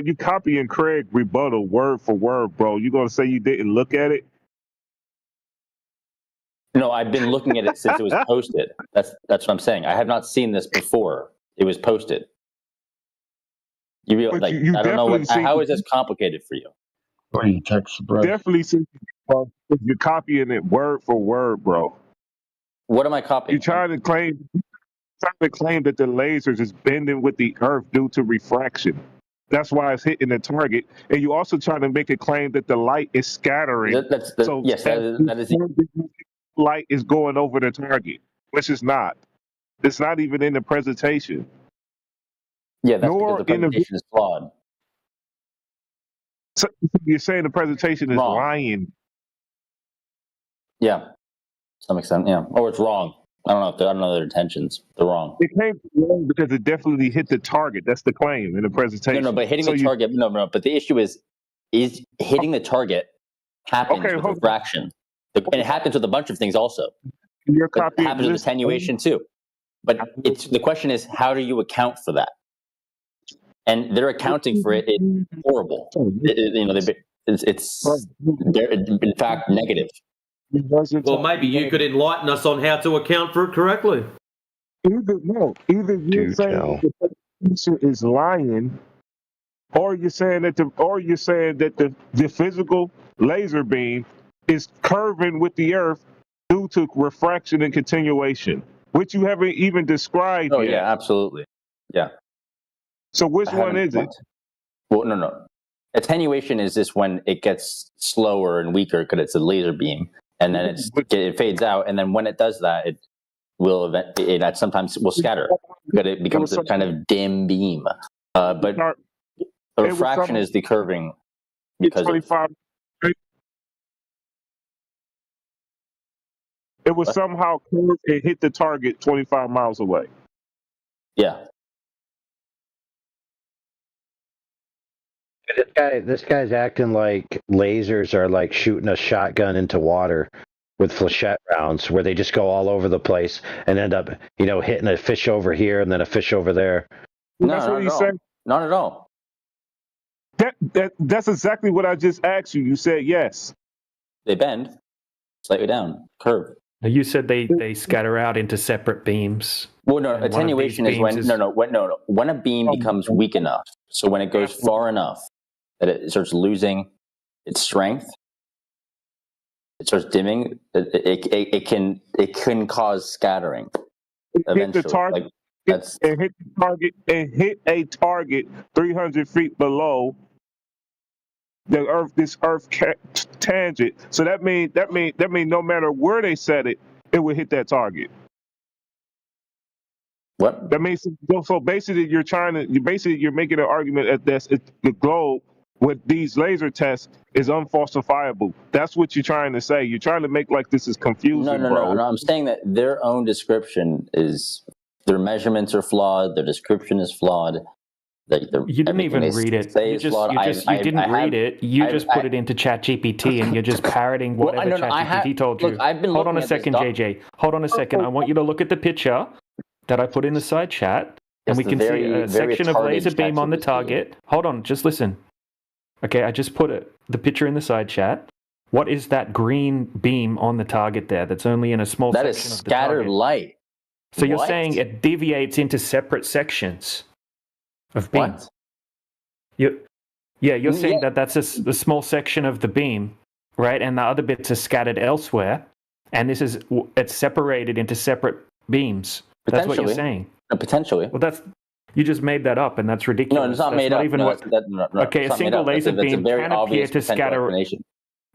You copying Craig rebuttal word for word, bro. You gonna say you didn't look at it? No, I've been looking at it since it was posted. That's what I'm saying. I have not seen this before it was posted. I don't know how is this complicated for you? Text, bro. Definitely since bro, if you're copying it word for word, bro. What am I copying? You're trying to claim that the lasers is bending with the Earth due to refraction. That's why it's hitting the target. And you're also trying to make a claim that the light is scattering. Yes, that is light is going over the target, which is not. It's not even in the presentation. Yeah, that's Nor because the presentation is flawed. So you're saying the presentation is Wrong. lying. Yeah, to some extent, yeah. Or it's wrong. I don't know their intentions. They're wrong. It came wrong because it definitely hit the target. That's the claim in the presentation. No, but hitting the target. No. But the issue is hitting the target happens with refraction, and it happens with a bunch of things also. You're it happens with attenuation too. But the question is, how do you account for that? And they're accounting for it. It's horrible. It's in fact negative. Well, maybe you could enlighten us on how to account for it correctly. Either you're saying the presentation is lying, or you're saying that the physical laser beam is curving with the Earth due to refraction and continuation, which you haven't even described yet. Yeah, absolutely. Yeah. So which one is it? Well, no. Attenuation is just when it gets slower and weaker because it's a laser beam, and then it fades out, and then when it does that, it sometimes will scatter, but it becomes a kind of dim beam. But the refraction is the curving because it was somehow curved and hit the target 25 miles away. Yeah. This guy's acting like lasers are like shooting a shotgun into water with flechette rounds, where they just go all over the place and end up, hitting a fish over here and then a fish over there. That's what he's saying. Not at all. That's exactly what I just asked you. You said yes. They bend slightly down, curve. You said they scatter out into separate beams. Well, no, attenuation is when a beam becomes weak enough. So when it goes far enough that it starts losing its strength, it starts dimming. It can cause scattering. Hit the target. Hit a target 300 feet below the Earth. This Earth tangent. So that means no matter where they set it, it would hit that target. What? That means so basically you're making an argument that the globe with these laser tests is unfalsifiable. That's what you're trying to say. You're trying to make like this is confusing. No. I'm saying that their own description is their measurements are flawed. Their description is flawed. You didn't even read it. You didn't read it. You just put it into ChatGPT and you're just parroting whatever ChatGPT told you. Look, I've been Hold on a second, JJ. Hold on a second. I want you to look at the picture that I put in the side chat, and we can see a section of laser beam on the target. Hold on, just listen. Okay, I just put the picture in the side chat. What is that green beam on the target there that's only in a small section of the target? That is scattered light. So you're saying it deviates into separate sections of beam? What? You're saying that's a small section of the beam, right? And the other bits are scattered elsewhere, and it's separated into separate beams. That's what you're saying. Potentially. Well, you just made that up, and that's ridiculous. No, it's not made up. Okay, a single laser beam can appear to scatter.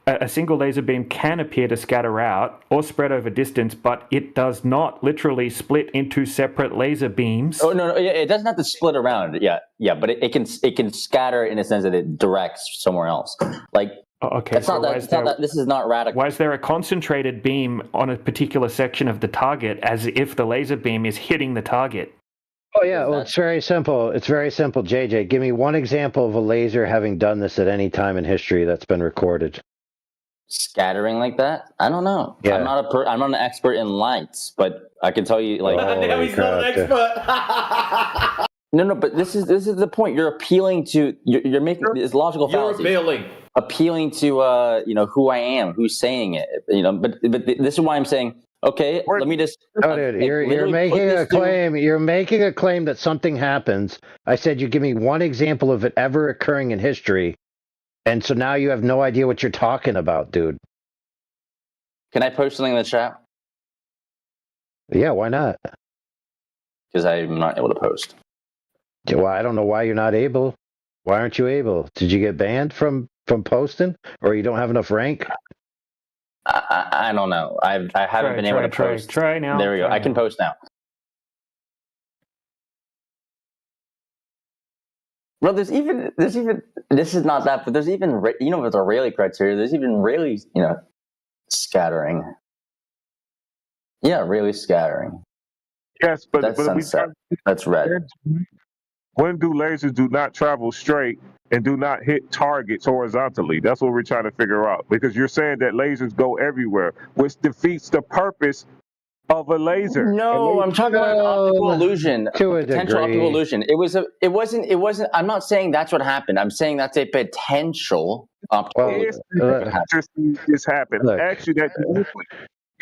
A single laser beam can appear to scatter out or spread over distance, but it does not literally split into separate laser beams. Oh no, it doesn't have to split around. Yeah, but it can scatter in a sense that it directs somewhere else. Like. Okay, this is not radical. Why is there a concentrated beam on a particular section of the target as if the laser beam is hitting the target? Oh, yeah, well, it's very simple. It's very simple, JJ. Give me one example of a laser having done this at any time in history that's been recorded. Scattering like that? I don't know. Yeah. I'm not an expert in lights, but I can tell you, like... Now he's not an expert! No, but this is the point. You're appealing to... You're making this logical fallacy. You're appealing to who I am, who's saying it, but this is why I'm saying, okay, let me just dude, you're making a claim. You're making a claim that something happens. I said you give me one example of it ever occurring in history, and so now you have no idea what you're talking about, dude. Can I post something in the chat? Yeah, why not? Because I'm not able to post. Well, I don't know why you're not able. Why aren't you able? Did you get banned from posting, or you don't have enough rank? I don't know. I haven't been able to post. Try now. There we go. I can post now. Well, there's even this is not that, but there's even with the Rayleigh criteria, there's even Rayleigh scattering. Yeah, Rayleigh scattering. Yes, but That's sunset. That's red. When do lasers do not travel straight and do not hit targets horizontally? That's what we're trying to figure out. Because you're saying that lasers go everywhere, which defeats the purpose of a laser. No, I'm talking about an optical illusion, to a potential degree. optical illusion. It wasn't. I'm not saying that's what happened. I'm saying that's a potential optical illusion. This happened. Look, Actually, that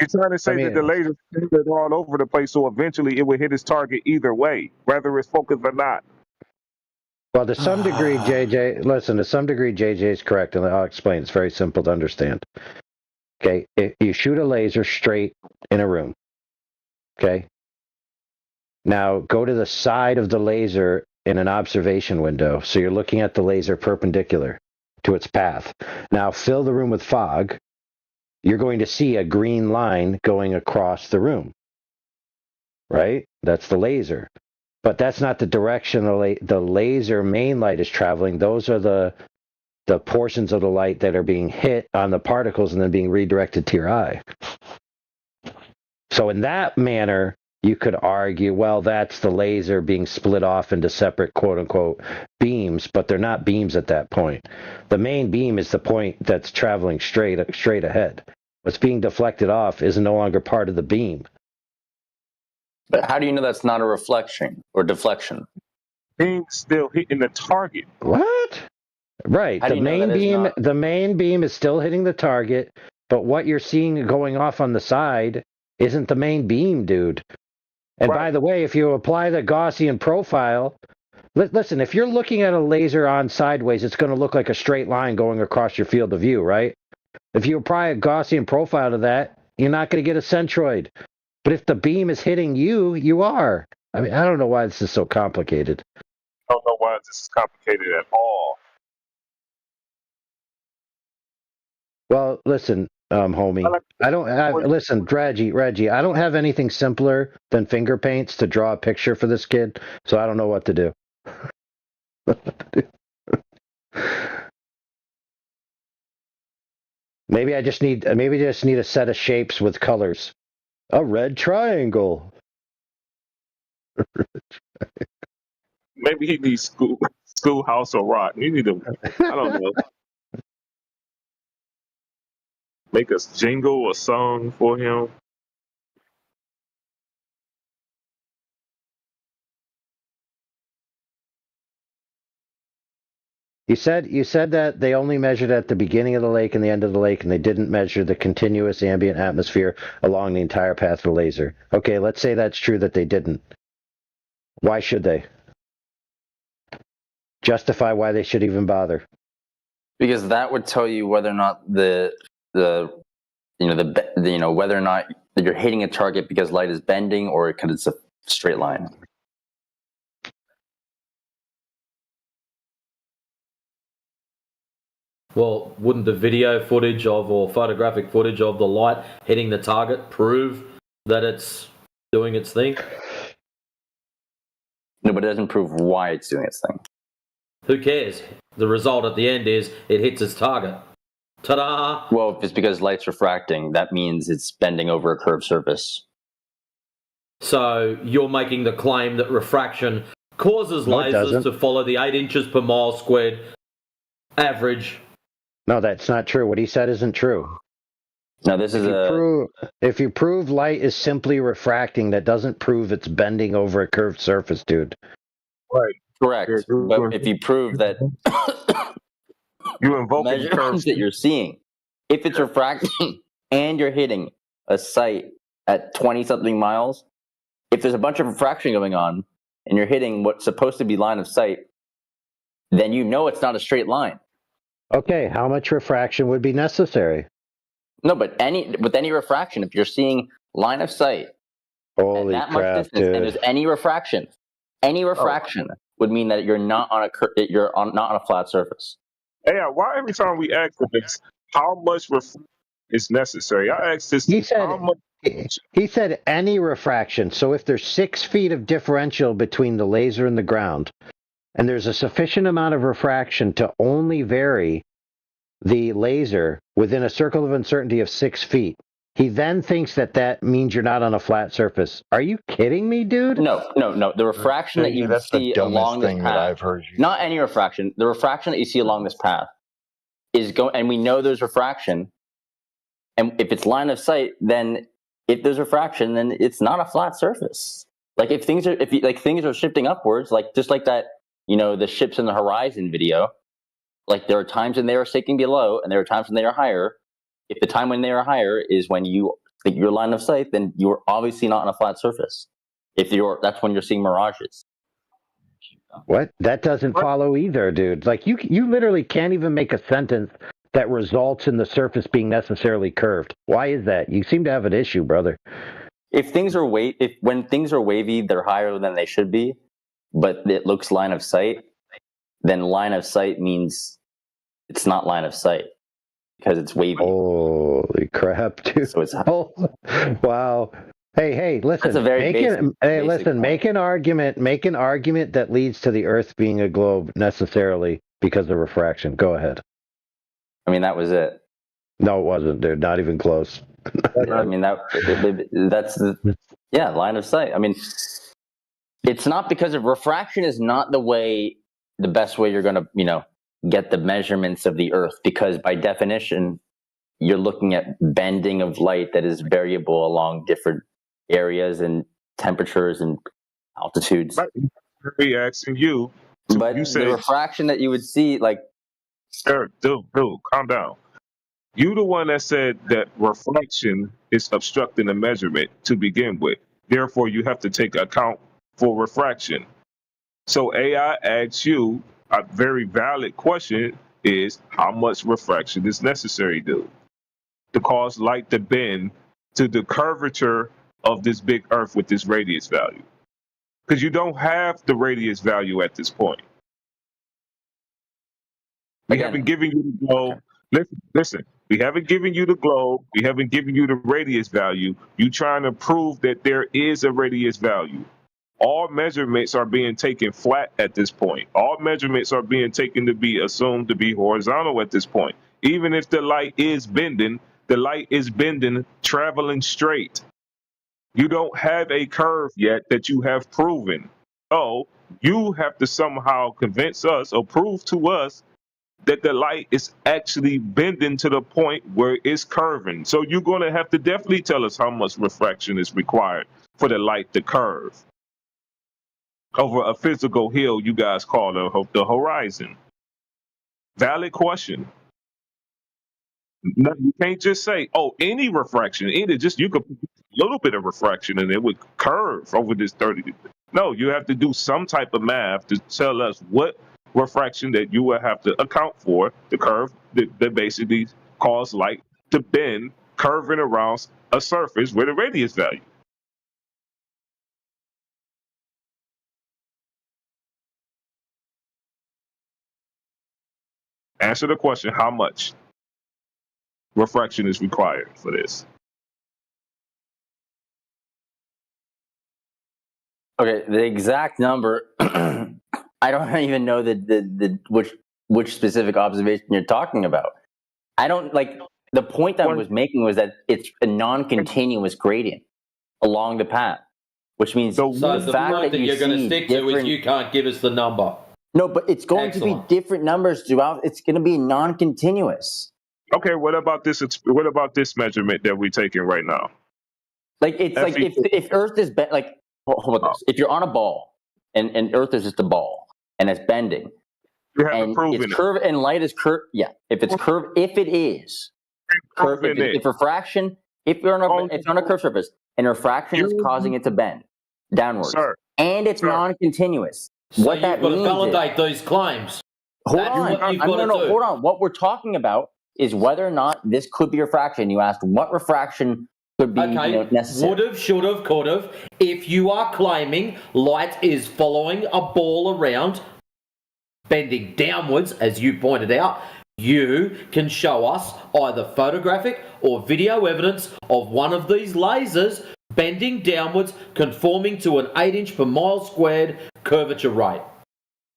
you're trying to say that the laser scattered all over the place, so eventually it would hit its target either way, whether it's focused or not. Well, to some degree, JJ, listen, to some degree, JJ is correct, and I'll explain. It's very simple to understand. Okay, if you shoot a laser straight in a room, okay? Now, go to the side of the laser in an observation window, so you're looking at the laser perpendicular to its path. Now, fill the room with fog. You're going to see a green line going across the room, right? That's the laser. But that's not the direction the laser main light is traveling. Those are the portions of the light that are being hit on the particles and then being redirected to your eye. So in that manner, you could argue, well, that's the laser being split off into separate quote-unquote beams, but they're not beams at that point. The main beam is the point that's traveling straight ahead. What's being deflected off is no longer part of the beam. But how do you know that's not a reflection or deflection? Beam still hitting the target. What? Right. The main beam is still hitting the target, but what you're seeing going off on the side isn't the main beam, dude. And by the way, if you apply the Gaussian profile, listen, if you're looking at a laser on sideways, it's going to look like a straight line going across your field of view, right? If you apply a Gaussian profile to that, you're not going to get a centroid. But if the beam is hitting you, you are. I mean, I don't know why this is so complicated. I don't know why this is complicated at all. Well, listen, homie. Listen, Reggie, I don't have anything simpler than finger paints to draw a picture for this kid, so I don't know what to do. Maybe I just need a set of shapes with colors. A red triangle. Maybe he needs schoolhouse or rock. You need to, I don't know, make a jingle or song for him. You said that they only measured at the beginning of the lake and the end of the lake, and they didn't measure the continuous ambient atmosphere along the entire path of the laser. Okay, let's say that's true that they didn't. Why should they? Justify why they should even bother. Because that would tell you whether or not whether or not you're hitting a target because light is bending or because it's a straight line. Well, wouldn't the video footage or photographic footage of the light hitting the target prove that it's doing its thing? No, but it doesn't prove why it's doing its thing. Who cares? The result at the end is it hits its target. Ta-da! Well, if it's because light's refracting, that means it's bending over a curved surface. So you're making the claim that refraction causes lasers to follow the 8 inches per mile squared average. No, that's not true. What he said isn't true. No, this is if you prove light is simply refracting, that doesn't prove it's bending over a curved surface, dude. Right. Correct. But if you prove that you invoke measurements that you're seeing, if it's refracting and you're hitting a site at 20-something miles, if there's a bunch of refraction going on and you're hitting what's supposed to be line of sight, then you know it's not a straight line. Okay, how much refraction would be necessary? No, but with any refraction, if you're seeing line of sight Holy at that crap, much distance, dude. and there's any refraction would mean that you're not on not on a flat surface. Hey, why every time we ask this, how much refraction is necessary? I asked this, He how said much? he said any refraction. So if there's 6 feet of differential between the laser and the ground, and there's a sufficient amount of refraction to only vary the laser within a circle of uncertainty of 6 feet, he then thinks that means you're not on a flat surface. Are you kidding me, dude? No. The refraction that you That's the see dumbest along this thing path, that I've heard you not say. any refraction, the refraction that you see along this path is going, and we know there's refraction, and if it's line of sight, then if there's refraction, then it's not a flat surface. Like if things are shifting upwards, like just like that, the ships in the horizon video, like there are times when they are sinking below, and there are times when they are higher. If the time when they are higher is when you think you're line of sight, then you're obviously not on a flat surface. That's when you're seeing mirages. What? That doesn't follow either, dude. Like you literally can't even make a sentence that results in the surface being necessarily curved. Why is that? You seem to have an issue, brother. When things are wavy, they're higher than they should be, but it looks line of sight, then line of sight means it's not line of sight because it's wavy. Holy crap, dude. So it's wow. Hey, listen. That's a very basic make an argument that leads to the Earth being a globe necessarily because of refraction. Go ahead. I mean, that was it. No, it wasn't, dude. Not even close. I mean, that's line of sight. I mean, it's not because of refraction is not the best way you're going to, get the measurements of the Earth, because by definition, you're looking at bending of light that is variable along different areas and temperatures and altitudes. Be asking you, but you said the refraction that you would see, like, Eric, dude, calm down. You the one that said that reflection is obstructing the measurement to begin with. Therefore, you have to take account for refraction. So AI asks you a very valid question is how much refraction is necessary, dude, to cause light to bend to the curvature of this big Earth with this radius value? Because you don't have the radius value at this point. We haven't given you the globe. Listen, we haven't given you the globe. We haven't given you the radius value. You trying to prove that there is a radius value. All measurements are being taken flat at this point. All measurements are being taken to be assumed to be horizontal at this point. Even if the light is bending traveling straight. You don't have a curve yet that you have proven. So you have to somehow convince us or prove to us that the light is actually bending to the point where it's curving. So you're going to have to definitely tell us how much refraction is required for the light to curve over a physical hill you guys call the horizon. Valid question. No, you can't just say, any refraction. You could put a little bit of refraction and it would curve over this 30. No, you have to do some type of math to tell us what refraction that you will have to account for the curve that basically cause light to bend, curving around a surface with a radius value. Answer the question, how much refraction is required for this? Okay, the exact number, I don't even know which specific observation you're talking about. I don't, like, the point that I was making was that it's a non-continuous gradient along the path, which means so the fact that you're going to stick to is you can't give us the number. No, but it's going to be different numbers throughout. It's going to be non-continuous. Okay, what about this measurement that we're taking right now? Like, it's like if Earth is like, hold on, if you're on a ball and Earth is just a ball and it's bending, you haven't proven it's curved and light is curved. Yeah, if it's curved, if it is curved, if refraction, if you're on a curved surface and refraction is causing it to bend downwards, and it's non-continuous. So what that means validate these claims. Hold on. What we're talking about is whether or not this could be refraction. You asked what refraction could be necessary. Would have, should have, could have. If you are claiming light is following a ball around, bending downwards, as you pointed out, you can show us either photographic or video evidence of one of these lasers bending downwards, conforming to an 8" per mile squared curvature rate.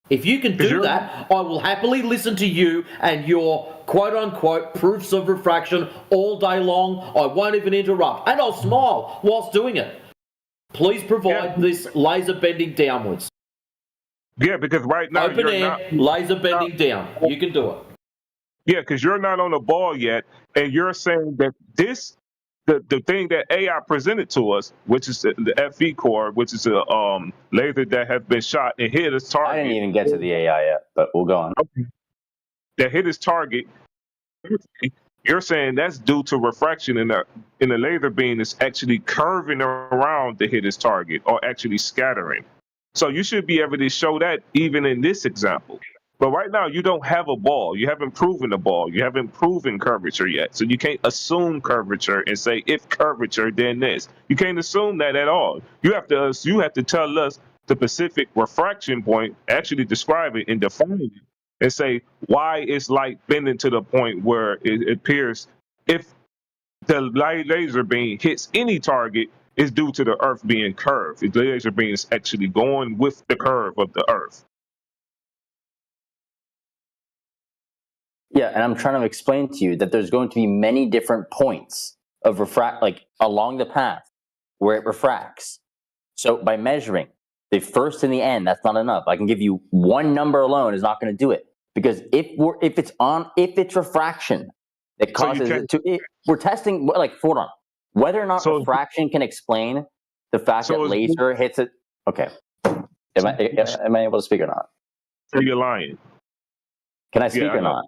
If you can do that, I will happily listen to you and your quote-unquote proofs of refraction all day long. I won't even interrupt. And I'll smile whilst doing it. Please provide this laser bending downwards. Yeah, because right now Open air, laser bending down. You can do it. Yeah, because you're not on the ball yet, and you're saying that the thing that AI presented to us, which is the FE core, which is a laser that has been shot and hit its target. I didn't even get to the AI yet, but we'll go on. Okay. That hit its target. You're saying that's due to refraction in the laser beam is actually curving around to hit its target or actually scattering. So you should be able to show that even in this example. But right now, you don't have a ball. You haven't proven a ball. You haven't proven curvature yet. So you can't assume curvature and say, if curvature, then this. You can't assume that at all. You have to tell us the specific refraction point, actually describe it and define it, and say why is light bending to the point where it appears if the laser beam hits any target is due to the Earth being curved. The laser beam is actually going with the curve of the Earth. Yeah, and I'm trying to explain to you that there's going to be many different points of along the path where it refracts. So by measuring the first and the end, that's not enough. I can give you one number alone is not going to do it, because if it's refraction that causes it to. We're testing hold on, whether or not refraction can explain the fact that laser hits it. Okay, am I able to speak or not? So you're lying. Can I speak or not?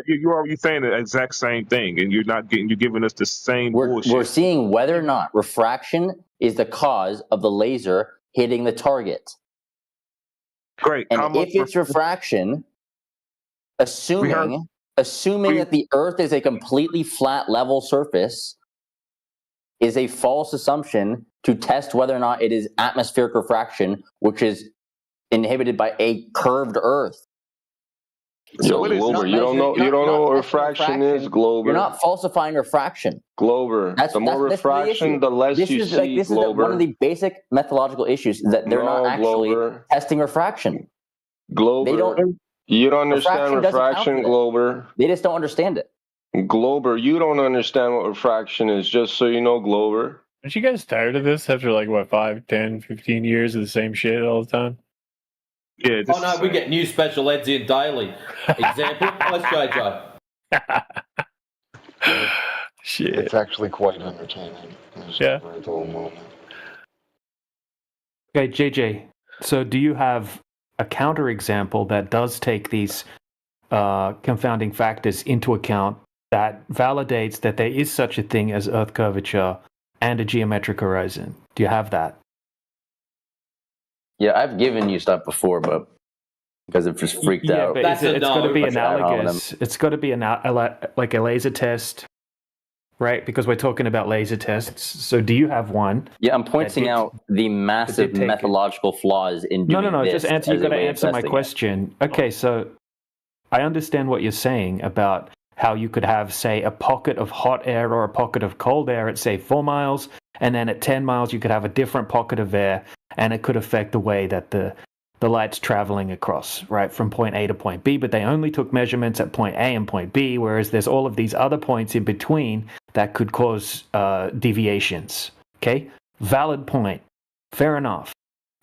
You're already saying the exact same thing, and you're giving us the same bullshit. We're seeing whether or not refraction is the cause of the laser hitting the target. Great. And if it's refraction, assuming that the Earth is a completely flat, level surface, is a false assumption to test whether or not it is atmospheric refraction, which is inhibited by a curved Earth. Yo, Glober, you don't know what refraction is, Glober. You're not falsifying refraction. Glober, the more refraction, the less you see, this is one of the basic methodological issues, that they're not actually testing refraction. Glober, you don't understand refraction, Glober. They just don't understand it. Glober, you don't understand what refraction is, just so you know, Glober. Aren't you guys tired of this after 5, 10, 15 years of the same shit all the time? Yeah. Oh no, we get new special eds in daily. Example, let's go, Joe. Shit. It's actually quite entertaining. Yeah. Okay, JJ. So do you have a counterexample that does take these confounding factors into account, that validates that there is such a thing as Earth curvature and a geometric horizon? Do you have that? Yeah, I've given you stuff before, but because it just freaked out. But it's got to be analogous. It's got to be like a laser test, right? Because we're talking about laser tests. So do you have one? Yeah, I'm pointing out the massive methodological flaws in doing No. this. Just answer. You've got to answer my question. Okay, so I understand what you're saying about how you could have, say, a pocket of hot air or a pocket of cold air at, say, 4 miles, and then at 10 miles you could have a different pocket of air, and it could affect the way that the light's traveling across, right, from point A to point B, but they only took measurements at point A and point B, whereas there's all of these other points in between that could cause deviations, okay? Valid point. Fair enough,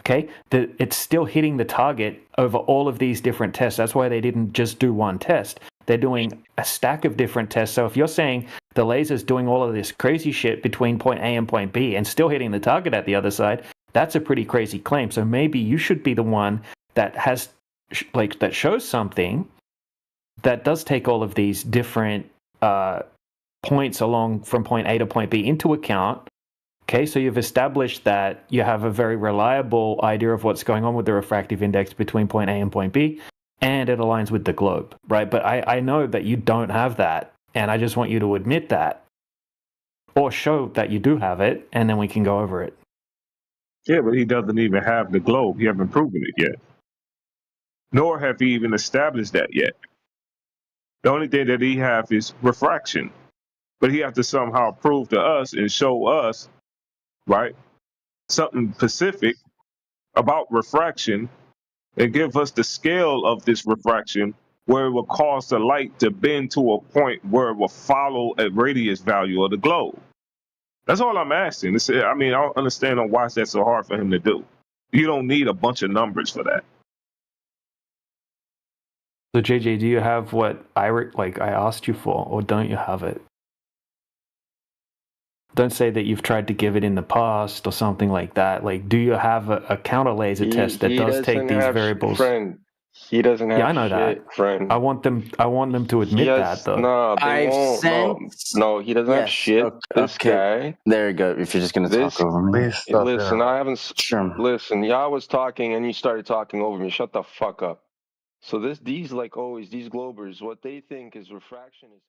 okay? It's still hitting the target over all of these different tests. That's why they didn't just do one test. They're doing a stack of different tests. So if you're saying the laser's doing all of this crazy shit between point A and point B and still hitting the target at the other side, that's a pretty crazy claim. So maybe you should be the one that has, that shows something that does take all of these different points along from point A to point B into account. Okay, so you've established that you have a very reliable idea of what's going on with the refractive index between point A and point B. and it aligns with the globe, right? But I know that you don't have that, and I just want you to admit that, or show that you do have it, and then we can go over it. Yeah, but he doesn't even have the globe. He haven't proven it yet. Nor have he even established that yet. The only thing that he have is refraction. But he has to somehow prove to us and show us, right, something specific about refraction and give us the scale of this refraction where it will cause the light to bend to a point where it will follow a radius value of the globe. That's all I'm asking. I mean, I don't understand on why that's so hard for him to do. You don't need a bunch of numbers for that. So JJ, do you have what I asked you for, or don't you have it? Don't say that you've tried to give it in the past or something like that. Like, do you have a counter laser test that does take these variables? Friend, he doesn't have Yeah, I know shit, that. friend. I want them to admit that, though. No, they I've won't. sent. No, he doesn't have shit. This guy. There you go. If you're just gonna talk over me, Please stop Listen, I haven't. Sure. Listen, y'all was talking and you started talking over me. Shut the fuck up. So these like always, these globers, what they think is refraction is.